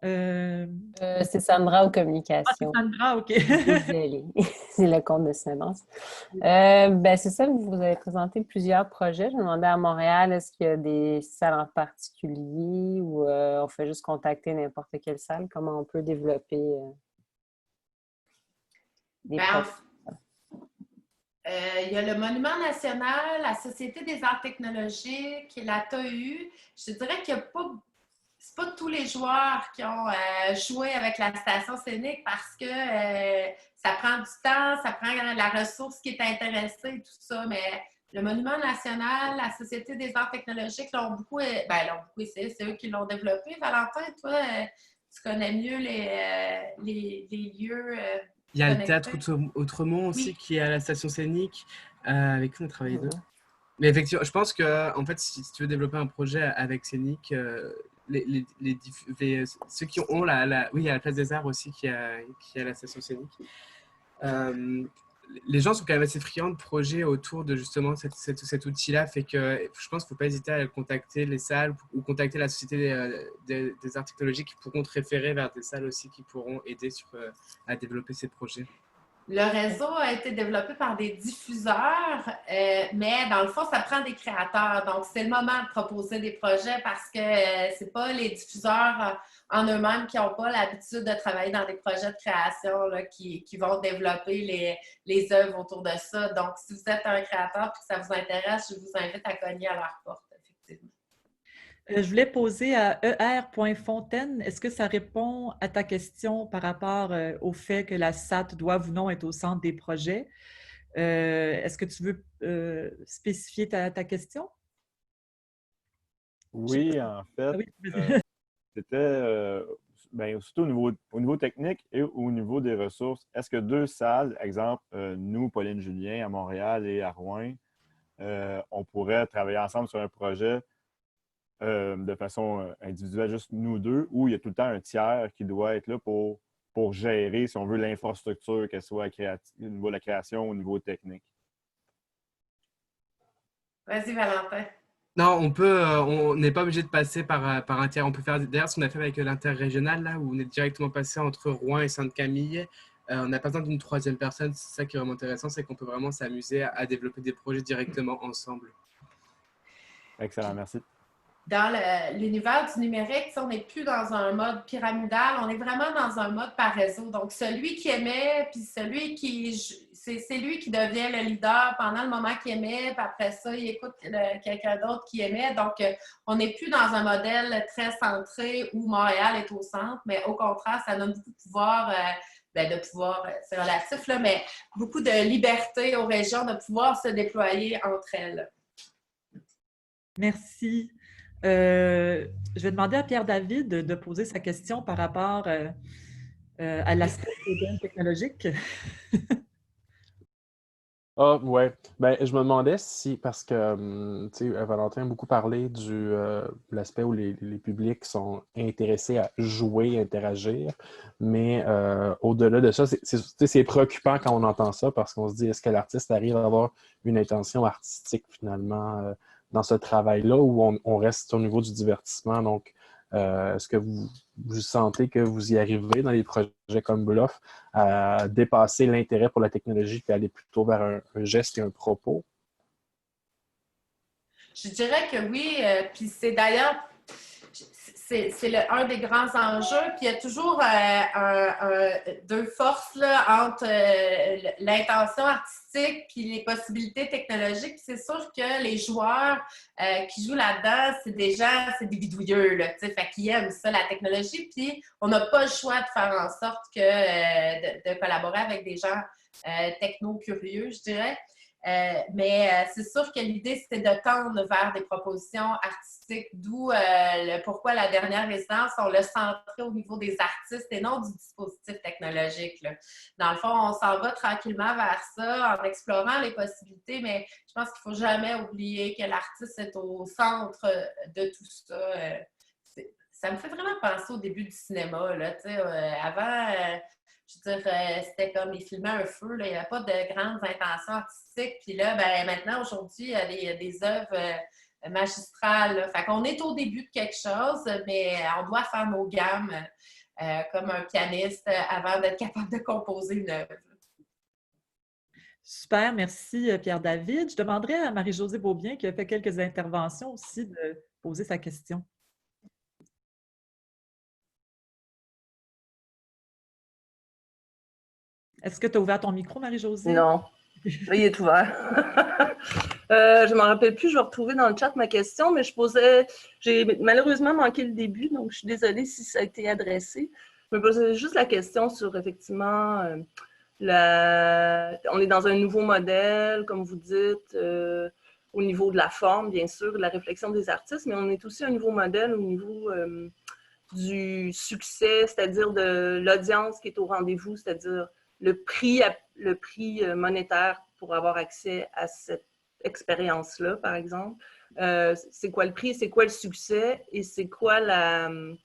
S15: C'est Sandra aux communications.
S14: Ah, c'est Sandra, OK.
S15: Désolée, c'est le compte de silence. C'est ça, vous avez présenté plusieurs projets. Je me demandais à Montréal, est-ce qu'il y a des salles en particulier ou on fait juste contacter n'importe quelle salle? Comment on peut développer des projets?
S2: Il y a le Monument national, la Société des arts technologiques, la TAU. Je dirais qu'il n'y a pas... C'est pas tous les joueurs qui ont joué avec la station scénique parce que ça prend du temps, ça prend la ressource qui est intéressée et tout ça. Mais le Monument national, la Société des arts technologiques l'ont beaucoup essayé. C'est eux qui l'ont développé. Valentin, toi, tu connais mieux les lieux...
S1: Il y a le théâtre Autremont aussi,
S2: oui,
S1: qui est à la station scénique, avec qui on a travaillé deux. Mais effectivement, je pense que en fait, si tu veux développer un projet avec Scénic, ceux qui ont oui, il y a la Place des Arts aussi qui est à la station Scénic. Les gens sont quand même assez friands de projets autour de justement cet outil-là, fait que je pense qu'il ne faut pas hésiter à contacter les salles ou contacter la Société des arts technologiques qui pourront te référer vers des salles aussi qui pourront aider à développer ces projets.
S2: Le réseau a été développé par des diffuseurs, mais dans le fond, ça prend des créateurs. Donc, c'est le moment de proposer des projets parce que c'est pas les diffuseurs en eux-mêmes qui n'ont pas l'habitude de travailler dans des projets de création là, qui vont développer les œuvres autour de ça. Donc, si vous êtes un créateur et que ça vous intéresse, je vous invite à cogner à leur porte, effectivement.
S14: Je voulais poser à er.fontaine, est-ce que ça répond à ta question par rapport au fait que la SAT doit ou non être au centre des projets? Est-ce que tu veux spécifier ta question?
S16: Oui, en fait, c'était surtout au niveau technique et au niveau des ressources. Est-ce que 2 salles, exemple, nous, Pauline Julien, à Montréal et à Rouen, on pourrait travailler ensemble sur un projet de façon individuelle, juste nous deux, où il y a tout le temps un tiers qui doit être là pour gérer, si on veut, l'infrastructure, qu'elle soit au niveau de la création, au niveau technique.
S2: Vas-y, Valentin.
S1: Non, on n'est pas obligé de passer par un tiers. On peut faire d'ailleurs ce qu'on a fait avec l'interrégional, là, où on est directement passé entre Rouen et Sainte-Camille. On n'a pas besoin d'une 3e personne. C'est ça qui est vraiment intéressant, c'est qu'on peut vraiment s'amuser à développer des projets directement ensemble.
S16: Excellent, merci.
S2: dans l'univers du numérique, on n'est plus dans un mode pyramidal, on est vraiment dans un mode par réseau. Donc, celui qui émet, puis celui c'est lui qui devient le leader pendant le moment qu'il émet, puis après ça, il écoute quelqu'un d'autre qui émet. Donc, on n'est plus dans un modèle très centré où Montréal est au centre, mais au contraire, ça donne beaucoup de pouvoir, c'est relatif, là, mais beaucoup de liberté aux régions de pouvoir se déployer entre elles.
S14: Merci. Je vais demander à Pierre-David de poser sa question par rapport à l'aspect technologique.
S17: Ah, ouais. Ben, je me demandais si, parce que, tu sais, Valentin a beaucoup parlé de l'aspect où les publics sont intéressés à jouer, interagir, mais au-delà de ça, c'est préoccupant quand on entend ça parce qu'on se dit, est-ce que l'artiste arrive à avoir une intention artistique, finalement, dans ce travail-là, où on reste au niveau du divertissement? Donc, est-ce que vous sentez que vous y arrivez dans les projets comme Bluff à dépasser l'intérêt pour la technologie et aller plutôt vers un geste et un propos?
S2: Je dirais que oui, puis c'est d'ailleurs, c'est un des grands enjeux, puis il y a toujours deux forces là, entre l'intention artistique puis les possibilités technologiques. Puis c'est sûr que les joueurs qui jouent là-dedans, c'est des bidouilleux, là, fait qu'ils aiment ça, la technologie, puis on n'a pas le choix de faire en sorte que de collaborer avec des gens techno-curieux, je dirais. Mais c'est sûr que l'idée, c'était de tendre vers des propositions artistiques, d'où pourquoi la dernière résidence, on l'a centré au niveau des artistes et non du dispositif technologique, là. Dans le fond, on s'en va tranquillement vers ça en explorant les possibilités, mais je pense qu'il ne faut jamais oublier que l'artiste est au centre de tout ça. Ça me fait vraiment penser au début du cinéma, là, avant... je veux dire, c'était comme ils filmaient un feu, là, il n'y avait pas de grandes intentions artistiques. Puis là, maintenant, aujourd'hui, il y a des œuvres magistrales. Là. Fait qu'on est au début de quelque chose, mais on doit faire nos gammes comme un pianiste avant d'être capable de composer une œuvre.
S14: Super, merci Pierre-David. Je demanderai à Marie-Josée Beaubien, qui a fait quelques interventions aussi, de poser sa question. Est-ce que tu as ouvert ton micro, Marie-Josée?
S18: Non. Là, il est ouvert. Je ne m'en rappelle plus, je vais retrouver dans le chat ma question, mais j'ai malheureusement manqué le début, donc je suis désolée si ça a été adressé. Je me posais juste la question sur, effectivement, on est dans un nouveau modèle, comme vous dites, au niveau de la forme, bien sûr, de la réflexion des artistes, mais on est aussi un nouveau modèle au niveau du succès, c'est-à-dire de l'audience qui est au rendez-vous, c'est-à-dire le prix monétaire pour avoir accès à cette expérience-là, par exemple. C'est quoi le prix, c'est quoi le succès et c'est quoi même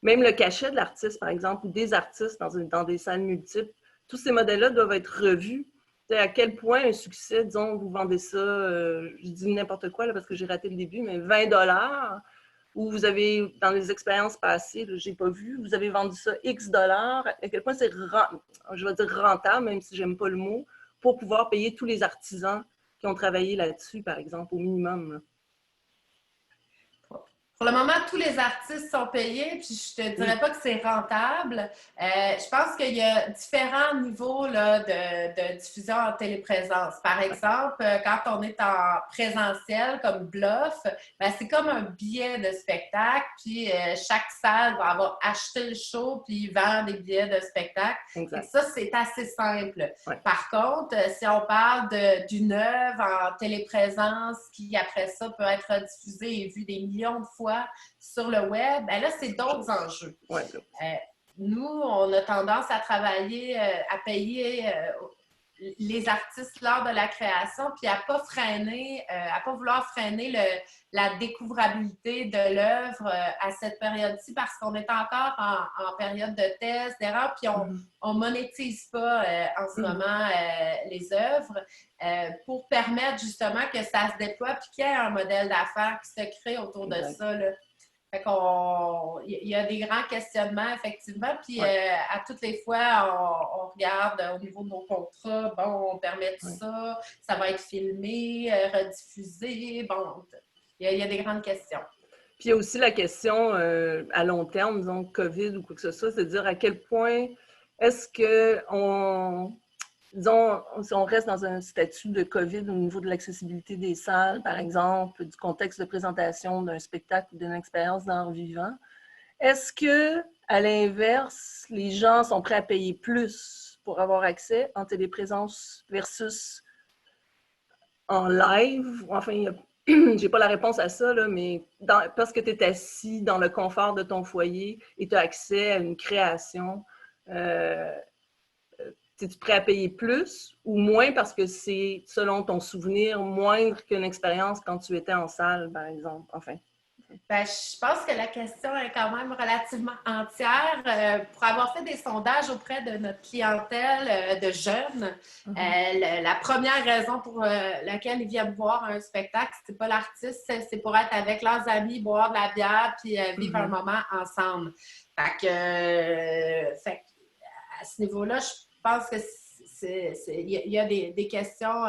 S18: le cachet de l'artiste, par exemple, ou des artistes dans des salles multiples. Tous ces modèles-là doivent être revus. T'sais, à quel point un succès, disons, vous vendez ça, je dis n'importe quoi là, parce que j'ai raté le début, mais 20 $, ou vous avez, dans les expériences passées, je n'ai pas vu, vous avez vendu ça X $, à quel point c'est, je vais dire rentable, même si je n'aime pas le mot, pour pouvoir payer tous les artisans qui ont travaillé là-dessus, par exemple, au minimum. Là.
S2: Pour le moment, tous les artistes sont payés, puis je ne te dirais pas que c'est rentable. Je pense qu'il y a différents niveaux là, de diffusion en téléprésence. Par exemple, quand on est en présentiel, comme Bluff, c'est comme un billet de spectacle, puis chaque salle va avoir acheté le show, puis vend des billets de spectacle. Et ça, c'est assez simple. Ouais. Par contre, si on parle d'une œuvre en téléprésence qui, après ça, peut être diffusée et vue des millions de fois sur le web, là, c'est d'autres enjeux. Ouais. Nous, on a tendance à travailler, à payer les artistes lors de la création, puis à pas vouloir freiner la découvrabilité de l'œuvre à cette période-ci, parce qu'on est encore en période de test, d'erreur, puis on monétise pas en ce moment les œuvres pour permettre justement que ça se déploie, puis qu'il y ait un modèle d'affaires qui se crée autour de ça, là. Fait il y a des grands questionnements, effectivement, puis à toutes les fois, on regarde au niveau de nos contrats, bon, on permet tout ça, ça va être filmé, rediffusé, bon, il y a des grandes questions.
S18: Puis il y a aussi la question à long terme, disons COVID ou quoi que ce soit, c'est de dire à quel point est-ce disons, si on reste dans un statut de COVID au niveau de l'accessibilité des salles, par exemple, du contexte de présentation d'un spectacle ou d'une expérience d'art vivant, est-ce que, à l'inverse, les gens sont prêts à payer plus pour avoir accès en téléprésence versus en live? Enfin, j'ai pas la réponse à ça, là, mais parce que tu es assis dans le confort de ton foyer et tu as accès à une création, es-tu prêt à payer plus ou moins parce que c'est, selon ton souvenir, moindre qu'une expérience quand tu étais en salle, par exemple? Enfin.
S2: Ben, je pense que la question est quand même relativement entière. Pour avoir fait des sondages auprès de notre clientèle de jeunes, la première raison pour laquelle ils viennent voir un spectacle, c'est pas l'artiste, c'est pour être avec leurs amis, boire de la bière puis vivre un moment ensemble. Fait que, à ce niveau-là, je pense que il y a des questions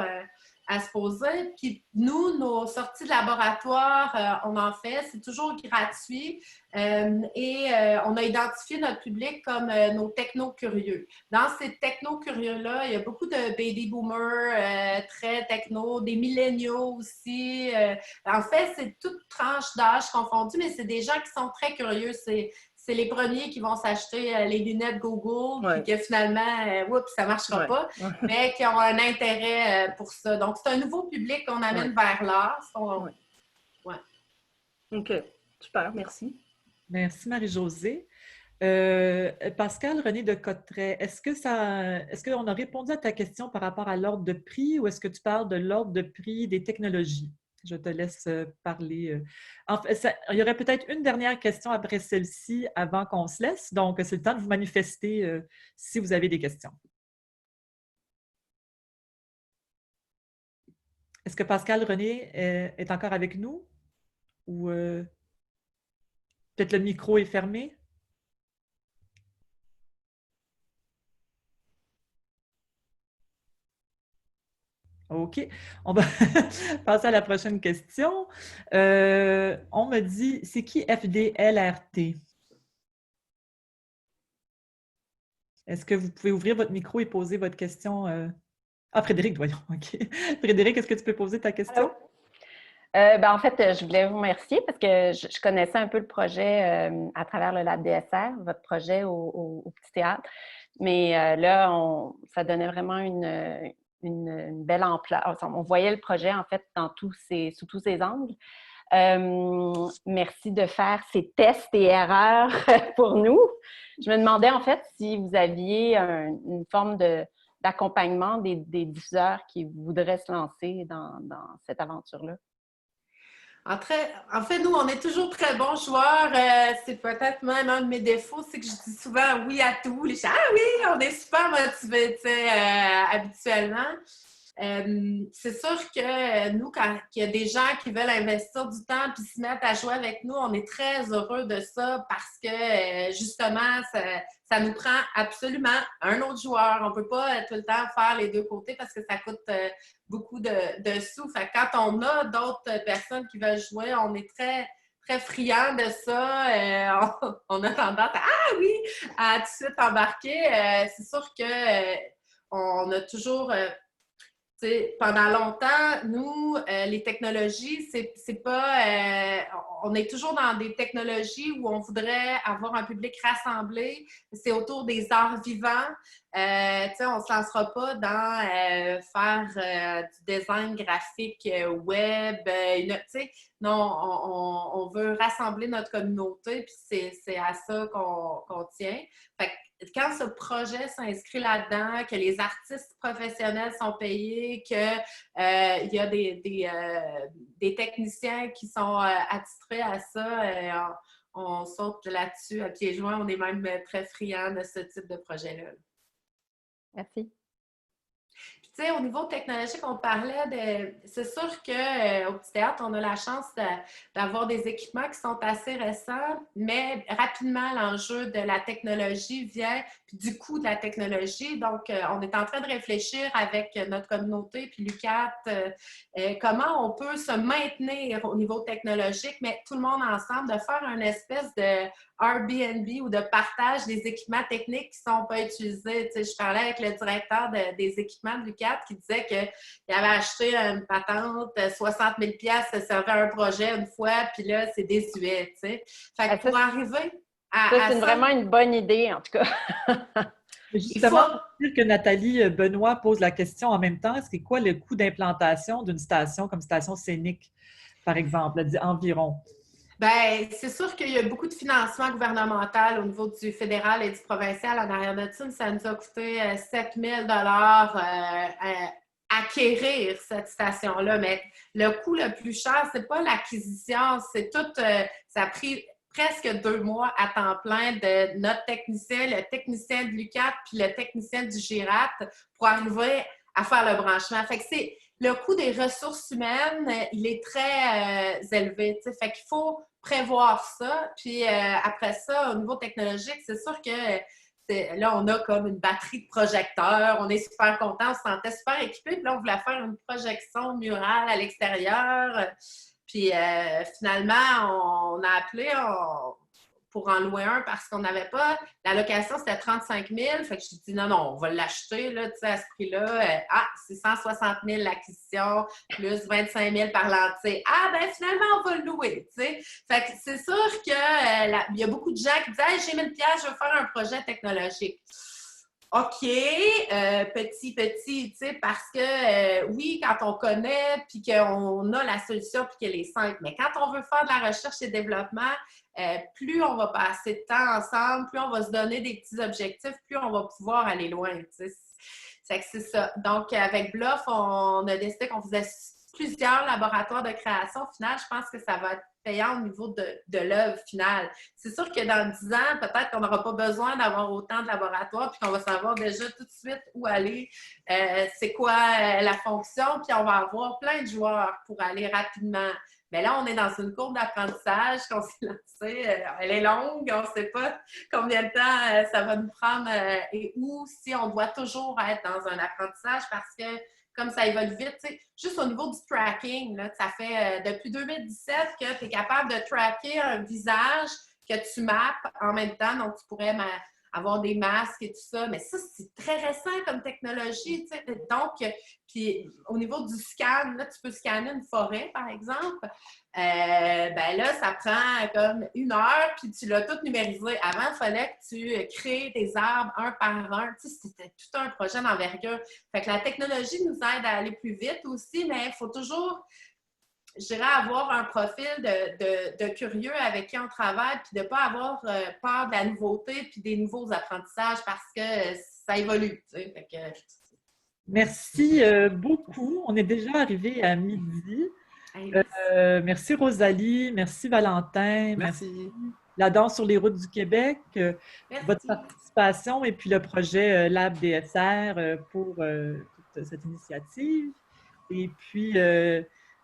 S2: à se poser. Puis nous, nos sorties de laboratoire, on en fait, c'est toujours gratuit et on a identifié notre public comme nos techno-curieux. Dans ces techno-curieux-là, il y a beaucoup de baby boomers très techno, des milléniaux aussi. En fait, c'est toute tranche d'âge confondue, mais c'est des gens qui sont très curieux. C'est les premiers qui vont s'acheter les lunettes Google, puis que finalement, oups, ça ne marchera pas, mais qui ont un intérêt pour ça. Donc, c'est un nouveau public qu'on amène vers l'art.
S18: OK. Super, merci.
S14: Merci, Marie-Josée. Pascal René de Cotteret, est-ce qu'on a répondu à ta question par rapport à l'ordre de prix ou est-ce que tu parles de l'ordre de prix des technologies? Je te laisse parler. En fait, il y aurait peut-être une dernière question après celle-ci avant qu'on se laisse. Donc, c'est le temps de vous manifester si vous avez des questions. Est-ce que Pascal René est encore avec nous? Ou peut-être le micro est fermé? OK. On va passer à la prochaine question. On me dit, c'est qui FDLRT? Est-ce que vous pouvez ouvrir votre micro et poser votre question? Ah, Frédéric, voyons. OK. Frédéric, est-ce que tu peux poser ta question?
S19: En fait, je voulais vous remercier parce que je connaissais un peu le projet à travers le Lab DSR, votre projet au Petit Théâtre. Mais là, ça donnait vraiment une belle ampleur. On voyait le projet, en fait, sous tous ses angles. Merci de faire ces tests et erreurs pour nous. Je me demandais, en fait, si vous aviez une forme d'accompagnement des diffuseurs qui voudraient se lancer dans cette aventure-là.
S2: En fait, nous, on est toujours très bons joueurs. C'est peut-être même un de mes défauts, c'est que je dis souvent oui à tout. Les gens, ah oui, on est super motivés, habituellement. C'est sûr que nous, quand il y a des gens qui veulent investir du temps puis se mettre à jouer avec nous, on est très heureux de ça parce que, justement, ça nous prend absolument un autre joueur. On ne peut pas tout le temps faire les deux côtés parce que ça coûte beaucoup de sous. Fait que quand on a d'autres personnes qui veulent jouer, on est très, très friands de ça. On a tendance à tout de suite embarquer. C'est sûr que on a toujours... pendant longtemps, nous, les technologies, c'est pas... on est toujours dans des technologies où on voudrait avoir un public rassemblé. C'est autour des arts vivants. On ne se lancera pas dans faire du design graphique web. Non, on veut rassembler notre communauté, puis c'est à ça qu'on tient. Fait que, quand ce projet s'inscrit là-dedans, que les artistes professionnels sont payés, qu'il y a des techniciens qui sont attitrés à ça, on saute là-dessus à pieds joints. On est même très friands de ce type de projet-là.
S19: Merci.
S2: tu sais, au niveau technologique, on parlait de... C'est sûr qu'au Petit Théâtre, on a la chance d'avoir des équipements qui sont assez récents, mais rapidement, l'enjeu de la technologie vient, puis du coût de la technologie. Donc, on est en train de réfléchir avec notre communauté, puis l'UQAT, comment on peut se maintenir au niveau technologique, mais tout le monde ensemble, de faire une espèce de Airbnb ou de partage des équipements techniques qui ne sont pas utilisés. Tu sais, je parlais avec le directeur des équipements de l'UQAT qui disait qu'il avait acheté une patente, 60 000 $, ça servait à un projet une fois, puis là, c'est désuet. Tu sais. Fait que pour arriver à
S19: c'est vraiment une bonne idée, en tout cas.
S14: Justement, pour dire que Nathalie Benoît pose la question en même temps, c'est quoi le coût d'implantation d'une station comme station scénique, par exemple, environ?
S2: Bien, c'est sûr qu'il y a beaucoup de financement gouvernemental au niveau du fédéral et du provincial en arrière de ça. Ça nous a coûté 7 000 $ acquérir cette station-là. Mais le coût le plus cher, c'est pas l'acquisition, c'est tout. Ça a pris presque 2 mois à temps plein de notre technicien, le technicien de l'UQAT puis le technicien du GIRAT pour arriver à faire le branchement. Fait que c'est le coût des ressources humaines, il est très élevé. T'sais. Fait qu'il faut prévoir ça. Puis après ça, au niveau technologique, c'est sûr que là, on a comme une batterie de projecteurs. On est super contents, on se sentait super équipés. Puis là, on voulait faire une projection murale à l'extérieur. Puis finalement, on a appelé pour en louer un parce qu'on n'avait pas. La location, c'était 35 000. Fait que je dit non, on va l'acheter là, à ce prix-là. C'est 160 000 l'acquisition, plus 25 000 par l'entier. Ben finalement, on va le louer. T'sais. Fait que c'est sûr qu'il y a beaucoup de gens qui disent hey, j'ai 1000 $, je veux faire un projet technologique. OK, petit, tu sais, parce que oui, quand on connaît, puis qu'on a la solution, puis qu'elle est simple, mais quand on veut faire de la recherche et développement, plus on va passer de temps ensemble, plus on va se donner des petits objectifs, plus on va pouvoir aller loin, tu sais. C'est ça. Donc, avec Bluff, on a décidé qu'on faisait plusieurs laboratoires de création. Au final, je pense que ça va être payant au niveau de l'œuvre finale. C'est sûr que dans 10 ans, peut-être qu'on n'aura pas besoin d'avoir autant de laboratoires puis qu'on va savoir déjà tout de suite où aller, c'est quoi la fonction, puis on va avoir plein de joueurs pour aller rapidement. Mais là, on est dans une courbe d'apprentissage qu'on s'est lancée. Elle est longue, on ne sait pas combien de temps ça va nous prendre et où, si on doit toujours être dans un apprentissage parce que comme ça évolue vite, tu sais, juste au niveau du tracking, là, ça fait depuis 2017 que tu es capable de tracker un visage que tu mappes en même temps, donc tu pourrais avoir des masques et tout ça, mais ça, c'est très récent comme technologie, tu sais. Donc, puis au niveau du scan, là, tu peux scanner une forêt, par exemple, ben là, ça prend comme 1 heure, puis tu l'as tout numérisé. Avant, il fallait que tu crées des arbres un par un. Tu sais, c'était tout un projet d'envergure. Fait que la technologie nous aide à aller plus vite aussi, mais il faut toujours, je dirais, avoir un profil de curieux avec qui on travaille, puis de ne pas avoir peur de la nouveauté, puis des nouveaux apprentissages parce que ça évolue. Tu sais. Fait que...
S14: Merci beaucoup. On est déjà arrivé à midi. Merci Rosalie, merci Valentin, merci La Danse sur les routes du Québec, votre participation et puis le projet Lab DSR pour toute cette initiative. Et puis,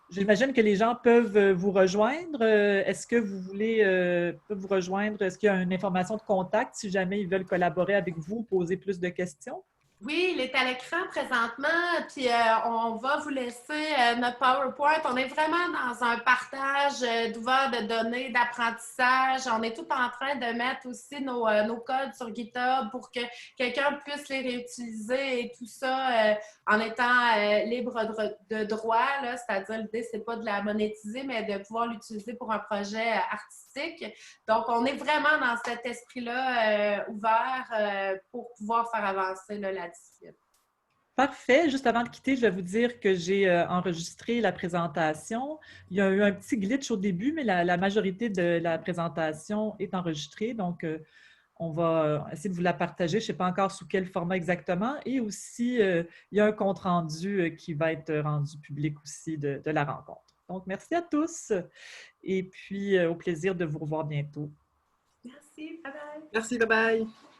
S14: j'imagine que les gens peuvent vous rejoindre. Est-ce que vous voulez vous rejoindre? Est-ce qu'il y a une information de contact si jamais ils veulent collaborer avec vous, poser plus de questions?
S2: Oui, il est à l'écran présentement, puis on va vous laisser notre PowerPoint. On est vraiment dans un partage d'ouvert de données, d'apprentissage. On est tout en train de mettre aussi nos codes sur GitHub pour que quelqu'un puisse les réutiliser et tout ça en étant libre de droit. C'est-à-dire, l'idée, c'est pas de la monétiser, mais de pouvoir l'utiliser pour un projet artistique. Donc, on est vraiment dans cet esprit-là ouvert pour pouvoir faire avancer la discipline.
S14: Parfait. Juste avant de quitter, je vais vous dire que j'ai enregistré la présentation. Il y a eu un petit glitch au début, mais la majorité de la présentation est enregistrée. Donc, on va essayer de vous la partager. Je ne sais pas encore sous quel format exactement. Et aussi, il y a un compte-rendu qui va être rendu public aussi de la rencontre. Donc, merci à tous. Et puis, au plaisir de vous revoir bientôt.
S2: Merci. Bye-bye.
S1: Merci. Bye-bye.